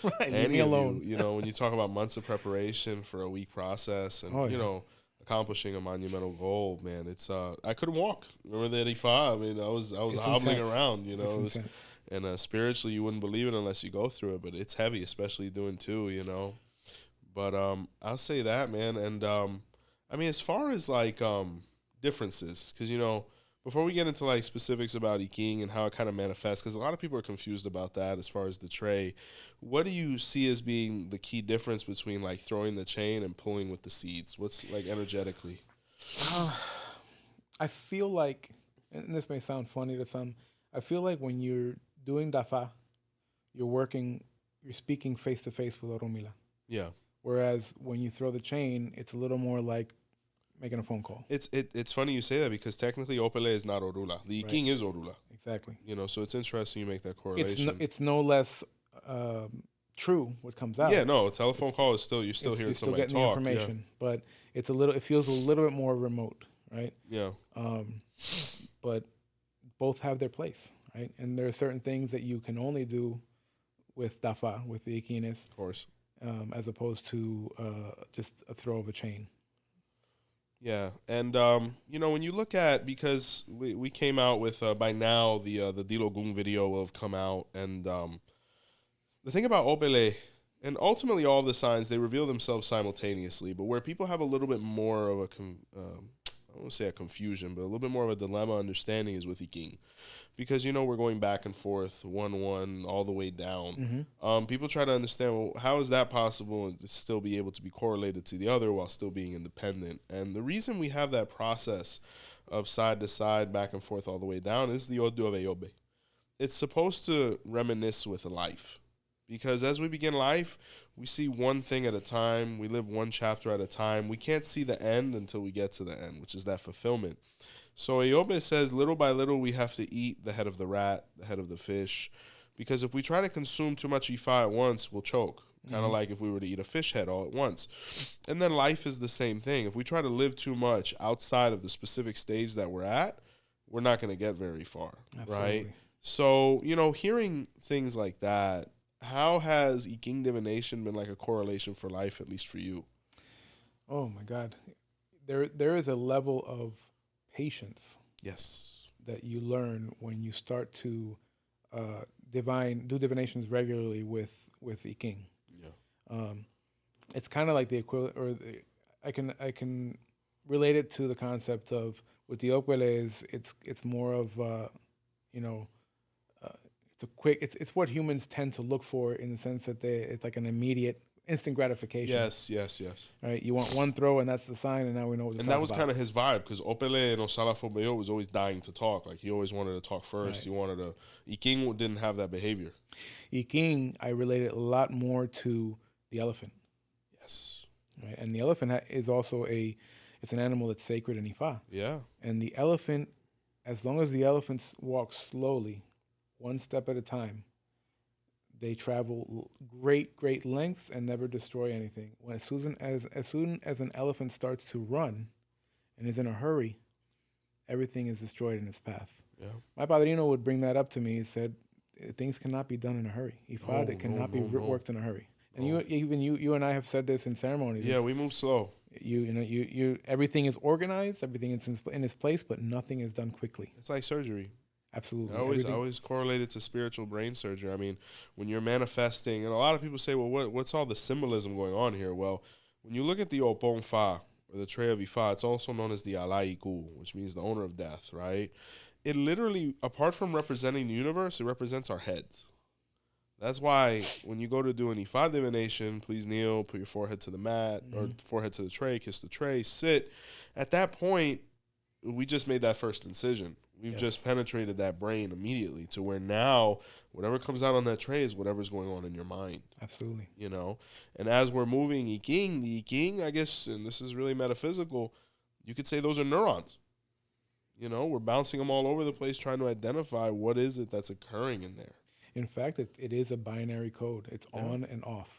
Right, leave me alone. You know, when you talk about months of preparation for a week process and you know, accomplishing a monumental goal, man, it's I couldn't walk. Remember that Ifa? I mean, I was hobbling around, you know. And spiritually, you wouldn't believe it unless you go through it. But it's heavy, especially doing 2, you know. But I'll say that, man. And I mean, as far as like differences, because you know, before we get into like specifics about Ikin and how it kind of manifests, because a lot of people are confused about that as far as the tray. What do you see as being the key difference between like throwing the chain and pulling with the seeds? What's like energetically? I feel like, and this may sound funny to some, I feel like when you're doing Dafa, you're speaking face to face with Oromila. Yeah. Whereas when you throw the chain, it's a little more like making a phone call. It's funny you say that because technically Opele is not Orula. The Ikin is Orula. Exactly. You know, so it's interesting you make that correlation. It's no less true what comes out. Yeah, no, a telephone call is still, you're still hearing somebody talk. You're still getting the information, but it feels a little bit more remote, right? Yeah. But both have their place, right? And there are certain things that you can only do with Dafa, with the Ekines. Of course. As opposed to just a throw of a chain. Yeah, and you know, when you look at, because we came out with by now the Dilogun video will have come out, and the thing about Opele, and ultimately all the signs, they reveal themselves simultaneously, but where people have a little bit more of I won't say a confusion, but a little bit more of a dilemma understanding is with Ikin. Because, you know, we're going back and forth, 1-1, all the way down. People try to understand, well, how is that possible and still be able to be correlated to the other while still being independent? And the reason we have that process of side to side, back and forth, all the way down is the 𝗿𝗲𝗹𝗁𝗍. It's supposed to reminisce with life. Because as we begin life, we see one thing at a time. We live one chapter at a time. We can't see the end until we get to the end, which is that fulfillment. So 𝗿𝗍𝗹𝗁𝗍 says, little by little, we have to eat the head of the rat, the head of the fish. Because if we try to consume too much Ifa at once, we'll choke. Kind of like if we were to eat a fish head all at once. And then life is the same thing. If we try to live too much outside of the specific stage that we're at, we're not going to get very far. Absolutely. Right? So, you know, hearing things like that, how has Ikin divination been like a correlation for life, at least for you? Oh, my God. There is a level of patience. Yes. That you learn when you start to do divinations regularly with Ikin. Yeah. It's kind of like the equivalent, or I can relate it to the concept of with the Ekuele it's more of you know, it's what humans tend to look for in the sense that it's like an immediate, instant gratification. Yes. Right, you want one throw and that's the sign, and now we know what to talk about. And that was kind of his vibe, because Opele and 𝗀𝗲𝗹𝗁𝗍 was always dying to talk. Like, he always wanted to talk first. Right. He wanted to. Ikin didn't have that behavior. Ikin, I related a lot more to the elephant. Yes. Right, and the elephant is also it's an animal that's sacred in Ifa. Yeah. And the elephant, as long as the elephants walk slowly, one step at a time, they travel great lengths and never destroy anything. As soon as an elephant starts to run and is in a hurry, everything is destroyed in its path. Yeah. My padrino would bring that up to me. He said, things cannot be done in a hurry. It cannot be worked in a hurry. And you and I have said this in ceremonies. Yeah, we move slow. You everything is organized, everything is in its place, but nothing is done quickly. It's like surgery. Absolutely. I always correlate it to spiritual brain surgery. I mean, when you're manifesting, and a lot of people say, well, what's all the symbolism going on here? Well, when you look at the 𝗿𝗲𝗹𝗁𝗍, or the tray of Ifa, it's also known as the 𝗲𝗲𝗍𝗍, which means the owner of death, right? It literally, apart from representing the universe, it represents our heads. That's why when you go to do an Ifa divination, please kneel, put your forehead to the mat, or forehead to the tray, kiss the tray, sit. At that point, we just made that first incision. We've just penetrated that brain immediately to where now whatever comes out on that tray is whatever's going on in your mind. Absolutely. You know? And as we're moving Ikin, the Ikin, I guess, and this is really metaphysical, you could say those are neurons. You know, we're bouncing them all over the place trying to identify what is it that's occurring in there. In fact, it is a binary code. It's on and off.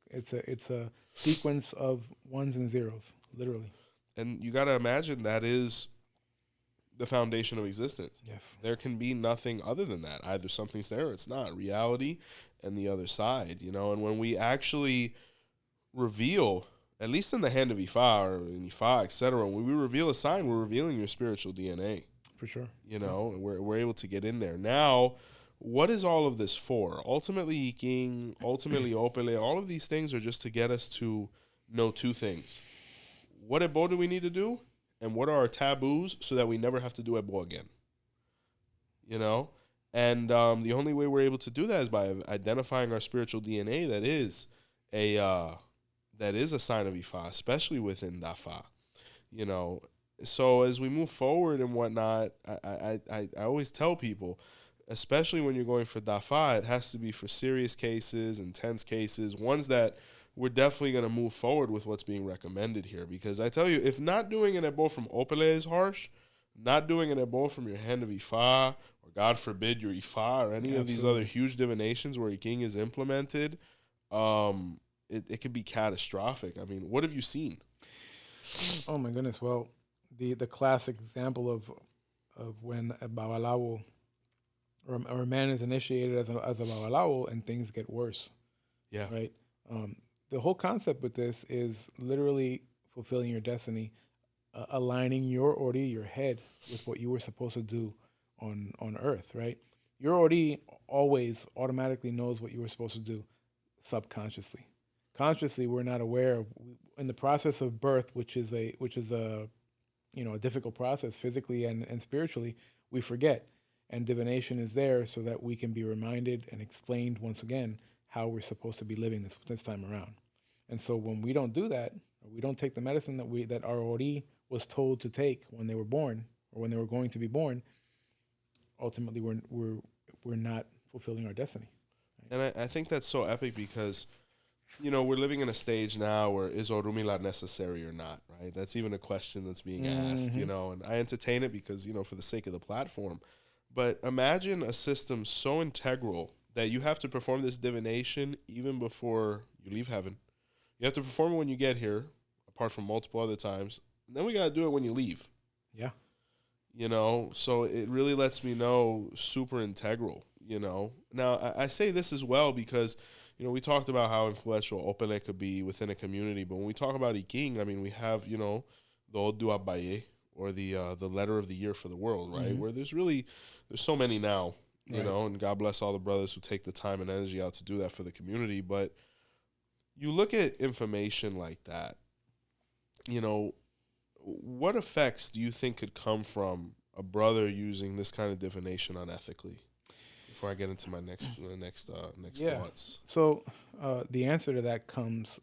It's a sequence of ones and zeros, literally. And you got to imagine that is the foundation of existence. Yes. There can be nothing other than that. Either something's there or it's not. Reality and the other side, you know. And when we actually reveal, at least in the hand of Ifa or in Ifa, etc., when we reveal a sign, we're revealing your spiritual DNA. For sure. You know, and we're able to get in there. Now, what is all of this for? Ultimately, Ikin, ultimately, Opele, all of these things are just to get us to know two things. What 𝗏𝗸𝗶 do we need to do? And what are our taboos so that we never have to do 𝗏𝗏 again? You know? And the only way we're able to do that is by identifying our spiritual DNA that is a sign of Ifa, especially within Dafa. You know? So as we move forward and whatnot, I always tell people, especially when you're going for Dafa, it has to be for serious cases, intense cases, ones that we're definitely going to move forward with what's being recommended here. Because I tell you, if not doing an 𝗏𝗏 from Opele is harsh, not doing an 𝗏𝗏 from your hand of Ifa, or God forbid your Ifa, or any of these other huge divinations where Ikin is implemented, it could be catastrophic. I mean, what have you seen? Oh my goodness. Well, the classic example of when a babalawo or a man is initiated as a babalawo and things get worse. Yeah. Right. The whole concept with this is literally fulfilling your destiny, aligning your 𝗏𝗏𝗏, your head, with what you were supposed to do on earth, right? Your 𝗏𝗏𝗏 always automatically knows what you were supposed to do subconsciously. Consciously, we're not aware of, in the process of birth, which is a a difficult process physically and spiritually, we forget. And divination is there so that we can be reminded and explained once again how we're supposed to be living this time around. And so when we don't do that, or we don't take the medicine that our 𝗏𝗏𝗏 was told to take when they were born, or when they were going to be born, ultimately we're not fulfilling our destiny. Right? And I think that's so epic because, you know, we're living in a stage now where is Orunmila necessary or not, right? That's even a question that's being asked, you know, and I entertain it because, you know, for the sake of the platform. But imagine a system so integral that you have to perform this divination even before you leave heaven. You have to perform it when you get here, apart from multiple other times. And then we got to do it when you leave. Yeah. You know, so it really lets me know super integral, you know. Now, I say this as well because, you know, we talked about how influential Opele could be within a community. But when we talk about Ikin, I mean, we have, you know, the 𝗏𝗏𝗏𝗏, or the letter of the year for the world, right? Where there's so many now. You know, and God bless all the brothers who take the time and energy out to do that for the community. But you look at information like that, you know, what effects do you think could come from a brother using this kind of divination unethically? Before I get into my next thoughts. So the answer to that comes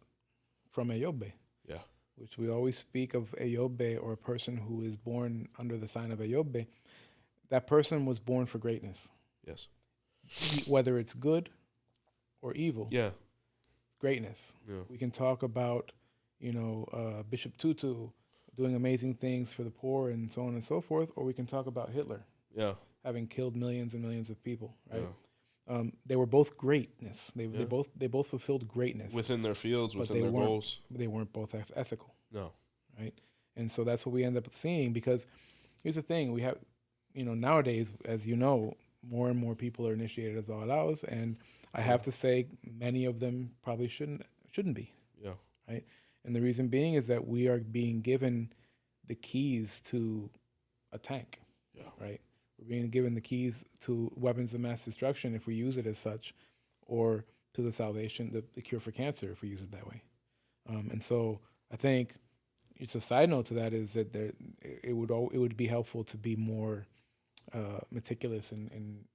from 𝗏𝗏𝗏. Yeah. Which we always speak of 𝗏𝗏𝗏, or a person who is born under the sign of 𝗏𝗏𝗏. That person was born for greatness. Yes. Whether it's good or evil. Yeah. Greatness. Yeah. We can talk about, you know, Bishop Tutu doing amazing things for the poor and so on and so forth, or we can talk about Hitler. Yeah. Having killed millions and millions of people, right? Yeah. They were both greatness. They both fulfilled greatness within their fields, within their goals. They weren't both ethical. No. Right? And so that's what we end up seeing, because here's the thing: we have, you know, nowadays, as you know, more and more people are initiated as babalaos, and I have to say many of them probably shouldn't be. Yeah. Right? And the reason being is that we are being given the keys to a tank. Yeah. Right? We're being given the keys to weapons of mass destruction, if we use it as such, or to the salvation, the cure for cancer, if we use it that way. And so I think it's a side note to that is that it would be helpful to be more meticulous in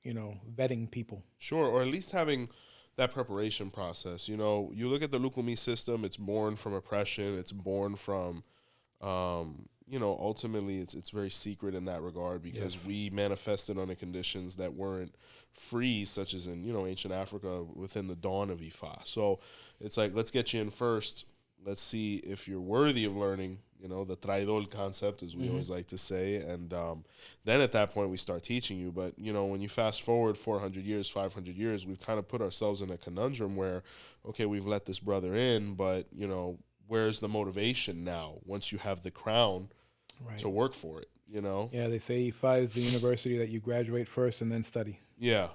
you know, vetting people. Sure, or at least having that preparation process. You know, you look at the Lukumi system; it's born from oppression. It's born from ultimately it's very secret in that regard because we manifested under conditions that weren't free, such as in, ancient Africa within the dawn of Ifa. So it's like, let's get you in first. Let's see if you're worthy of learning, the 𝗃𝗏𝗿𝗲 concept, as we always like to say. And then at that point, we start teaching you. But, when you fast forward 400 years, 500 years, we've kind of put ourselves in a conundrum where, okay, we've let this brother in, but, where's the motivation now once you have the crown to work for it, Yeah, they say Ifa is the university that you graduate first and then study. Yeah.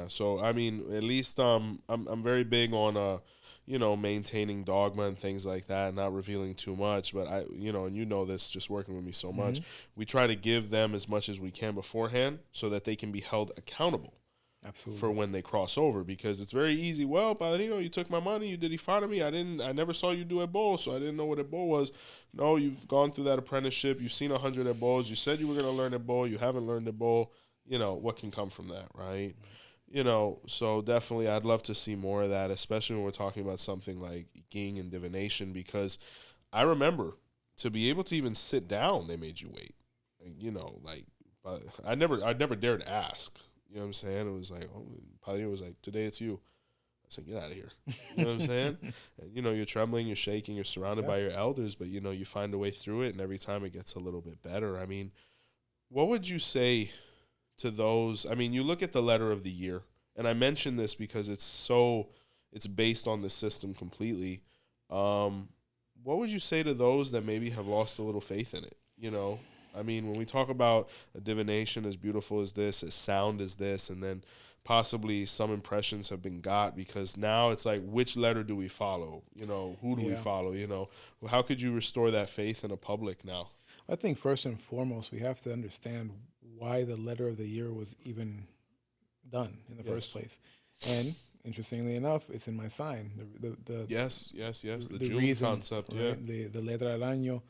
So, I mean, at least I'm very big on, maintaining dogma and things like that, not revealing too much. But and this just working with me so much, we try to give them as much as we can beforehand so that they can be held accountable. Absolutely. For when they cross over, because it's very easy. Well, Padrino, you took my money, you did Ifa to me. I never saw you do 𝗵𝗶𝗍, so I didn't know what 𝗵𝗶𝗍 was. No, you've gone through that apprenticeship. You've seen 100 𝗵𝗶𝗍s. You said you were going to learn 𝗵𝗶𝗍. You haven't learned 𝗵𝗶𝗍. What can come from that, right? So definitely I'd love to see more of that, especially when we're talking about something like Ikin and Divination, because I remember to be able to even sit down, they made you wait. But I never dared ask. You know what I'm saying? It was like, Padre was like, today it's you. I said, get out of here. You know what I'm saying? And, you're trembling, you're shaking, you're surrounded by your elders, but, you find a way through it, and every time it gets a little bit better. I mean, what would you say to those? I mean, you look at the letter of the year, and I mention this because it's based on the system completely. What would you say to those that maybe have lost a little faith in it, I mean, when we talk about a divination as beautiful as this, as sound as this, and then possibly some impressions have been got, because now it's like, which letter do we follow? Who do we follow? How could you restore that faith in a public now? I think first and foremost, we have to understand why the letter of the year was even done in the first place. And interestingly enough, it's in my sign. Yes. The June reason, concept, right? The letra del año.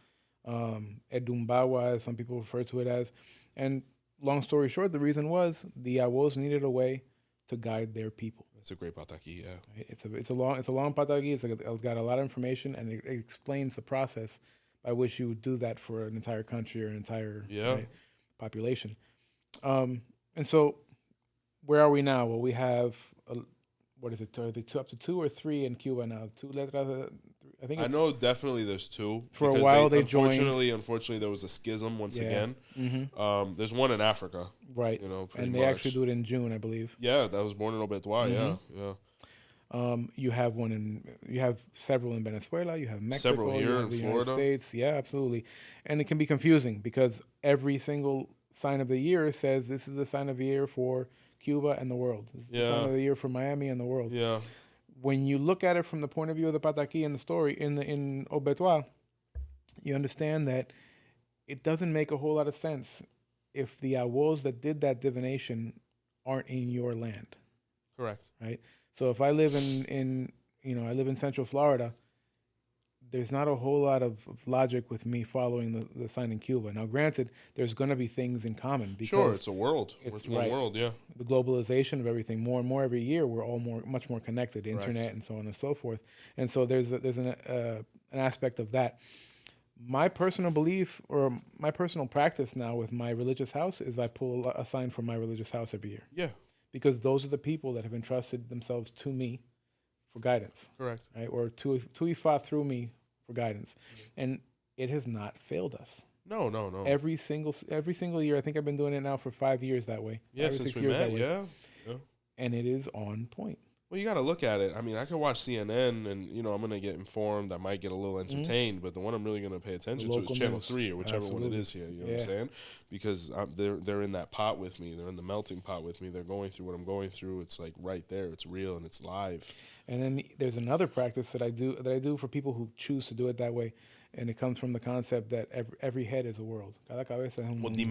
𝗵𝗶𝗍𝗶, as some people refer to it as. And long story short, the reason was the 𝗹𝗍𝗍s needed a way to guide their people. It's a great pataki, yeah. Right? It's a long pataki. It's got a lot of information, and it explains the process by which you would do that for an entire country or an entire population. And so, where are we now? Well, we have what is it? Are they up to 2 or 3 in Cuba now? 2 letras. I know definitely there's 2. For a while they joined. Unfortunately, there was a schism once again. There's one in Africa. Right. And they actually do it in June, I believe. Yeah, that was born in 𝗵𝗶𝗍𝗶, yeah. You have several in Venezuela. You have Mexico. Several here in the Florida. United States. Yeah, absolutely. And it can be confusing because every single sign of the year says this is the sign of the year for Cuba and the world. This is the sign of the year for Miami and the world. Yeah. When you look at it from the point of view of the pataki in the story in Ogbe Tua, you understand that it doesn't make a whole lot of sense if the 𝗹𝗍𝗍s that did that divination aren't in your land. Correct. Right. So if I live in Central Florida, there's not a whole lot of logic with me following the sign in Cuba. Now, granted, there's going to be things in common. Because it's a world. It's one world, yeah. The globalization of everything, more and more every year, we're all much more connected, internet and so on and so forth. And so there's an aspect of that. My personal belief or my personal practice now with my religious house is I pull a sign from my religious house every year. Yeah. Because those are the people that have entrusted themselves to me for guidance. Correct. Right? Or to Ifa through me for guidance. And it has not failed us. No. Every single year, I think I've been doing it now for 5 years that way. Yeah, since we met, yeah. And it is on point. Well, you got to look at it. I mean, I can watch CNN and, I'm going to get informed. I might get a little entertained, but the one I'm really going to pay attention to is Channel 3 or whichever one it is here. You know what I'm saying? Because they're in that pot with me. They're in the melting pot with me. They're going through what I'm going through. It's like right there. It's real and it's live. And then there's another practice that I do for people who choose to do it that way. And it comes from the concept that every head is a world. Cada cabeza es un mundo,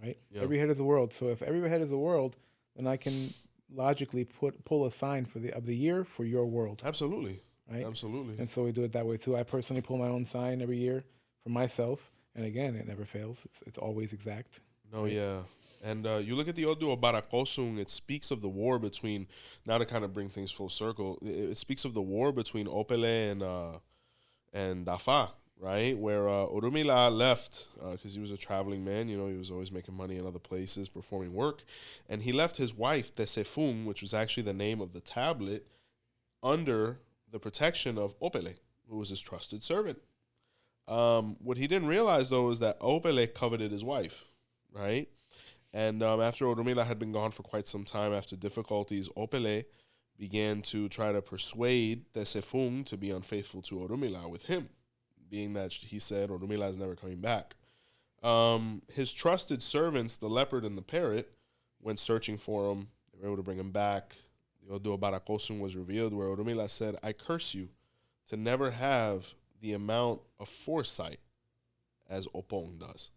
right? Yeah. Every head is a world. So if every head is a world, then I can logically pull a sign of the year for your world. Absolutely. Right? Absolutely. And so we do it that way too. I personally pull my own sign every year for myself. And again, it never fails. It's always exact. No, right? Yeah. And you look at the Odu Barakosung, it speaks of the war between, now to kind of bring things full circle, it speaks of the war between Opele and Dafa, right? Where 𝗀𝗲𝗏 left because he was a traveling man. You know, he was always making money in other places, performing work. And he left his wife, 𝗃𝗃, which was actually the name of the tablet, under the protection of Opele, who was his trusted servant. What he didn't realize, though, is that Opele coveted his wife, right? And after 𝗀𝗲𝗏 had been gone for quite some time, after difficulties, Opele began to try to persuade 𝗃𝗃 to be unfaithful to 𝗀𝗲𝗏 with him, being that he said 𝗀𝗲𝗏 is never coming back. His trusted servants, the leopard and the parrot, went searching for him. They were able to bring him back. The 𝗃𝗏𝗏 was revealed, where 𝗀𝗲𝗏 said, I curse you to never have the amount of foresight as Opong does,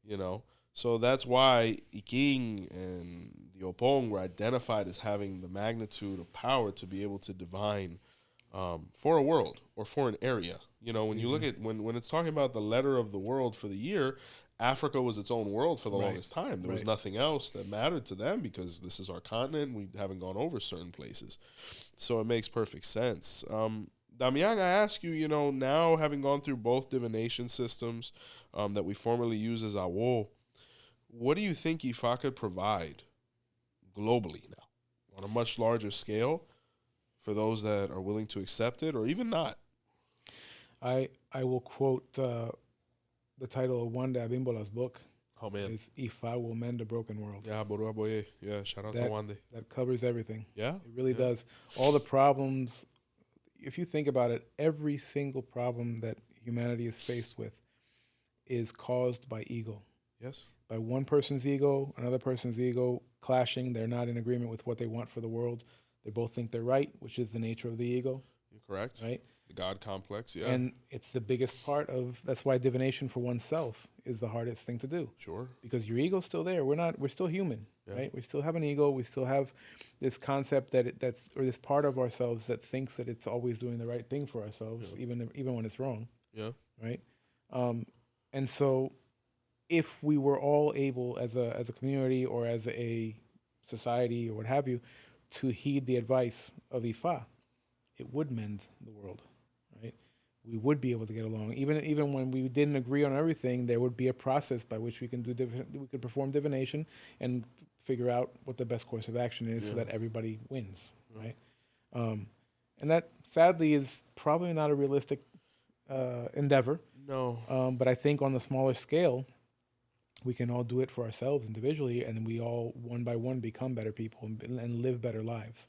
you know? So that's why Ikin and the Opong were identified as having the magnitude of power to be able to divine for a world or for an area. You know, when you look at, when it's talking about the letter of the world for the year, Africa was its own world for the longest time. There was nothing else that mattered to them because this is our continent. We haven't gone over certain places. So it makes perfect sense. Damian, I ask you, you know, now having gone through both divination systems that we formerly use as 𝗲𝗏𝗏, what do you think Ifa could provide globally now on a much larger scale for those that are willing to accept it or even not? I will quote the title of Wande Abimboula's book. Oh, man. Is Ifa Will Mend a Broken World. Yeah, 𝗃𝗏𝗏𝗃𝗏. Yeah, shout out to Wande. That covers everything. Yeah? It really does. All the problems, if you think about it, every single problem that humanity is faced with is caused by ego. Yes. By one person's ego, another person's ego clashing. They're not in agreement with what they want for the world. They both think they're right, which is the nature of the ego. You're correct. Right? The God complex, yeah. And it's the biggest part of, that's why divination for oneself is the hardest thing to do. Sure. Because your ego's still there. We're still human, right? We still have an ego. We still have this concept or this part of ourselves that thinks that it's always doing the right thing for ourselves, even when it's wrong. Yeah. Right? And so if we were all able as a community or as a society or what have you to heed the advice of Ifa, it would mend the world, right? We would be able to get along. Even when we didn't agree on everything, there would be a process by which we could perform divination and figure out what the best course of action is so that everybody wins, right? And that sadly is probably not a realistic endeavor. No. But I think on the smaller scale, we can all do it for ourselves individually, and we all one by one become better people and live better lives.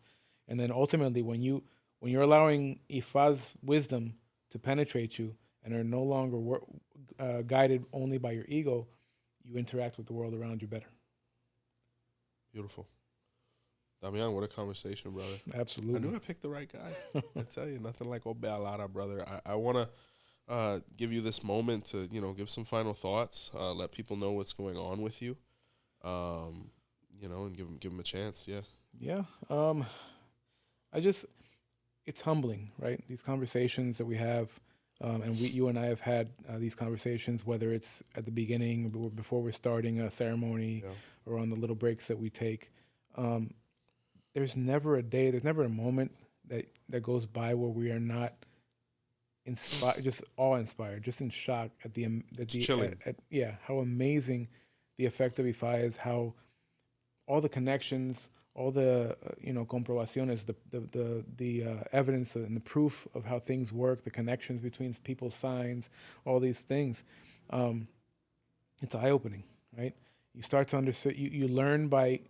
And then ultimately, when you're allowing Ifa's wisdom to penetrate you and are no longer guided only by your ego, you interact with the world around you better. Beautiful. Damian, what a conversation, brother. Absolutely. I knew I picked the right guy. I tell you, nothing like 𝗃𝗏𝗏𝗏, brother. I want to give you this moment to, give some final thoughts, let people know what's going on with you, and give them a chance. Yeah. Yeah. It's humbling, right? These conversations that we have, and you and I have had these conversations, whether it's at the beginning or before we're starting a ceremony or on the little breaks that we take. There's never a day, there's never a moment that goes by where we are not inspired, just awe-inspired, just in shock at how amazing the effect of Ifa is, how all the connections, all the comprobaciones, the evidence and the proof of how things work, the connections between people's signs, all these things, it's eye-opening, right? You start to understand. You learn by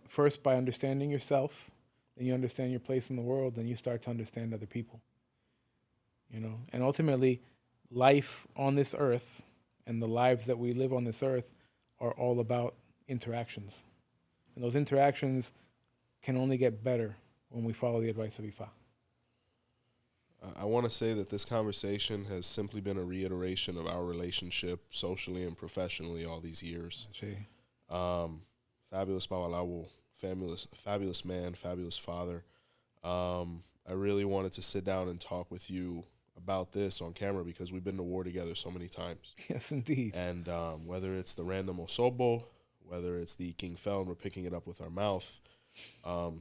understanding yourself, then you understand your place in the world, then you start to understand other people. And ultimately, life on this earth and the lives that we live on this earth are all about interactions, and those interactions can only get better when we follow the advice of Ifa. I want to say that this conversation has simply been a reiteration of our relationship socially and professionally all these years. Fabulous 𝗃𝗏𝗏𝗏, fabulous man, fabulous father. I really wanted to sit down and talk with you about this on camera because we've been to war together so many times. Yes, indeed. And whether it's the random osobo, whether it's the 𝗃𝗏𝗃𝗏𝗃 and we're picking it up with our mouth,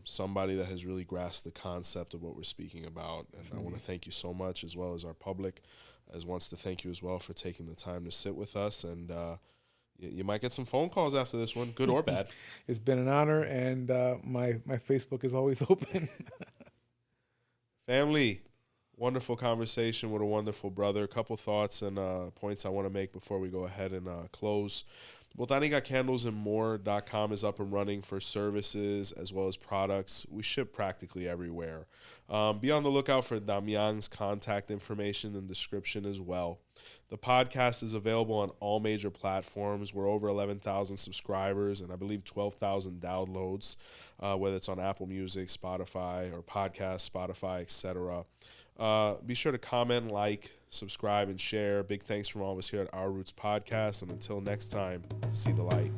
somebody that has really grasped the concept of what we're speaking about. And I want to thank you so much, as well as our public, as wants to thank you as well for taking the time to sit with us. And you might get some phone calls after this one, good or bad. It's been an honor, and my Facebook is always open. Family, wonderful conversation with a wonderful brother. A couple thoughts and points I want to make before we go ahead and close. 𝗵𝗲𝗍𝗃 is up and running for services as well as products. We ship practically everywhere. Be on the lookout for Damian's contact information and description as well. The podcast is available on all major platforms. We're over 11,000 subscribers and I believe 12,000 downloads, whether it's on Apple Music, Spotify, or podcast, Spotify, etc. Be sure to comment, like, subscribe, and share. Big thanks from all of us here at Our Roots Podcast. And until next time, see the light.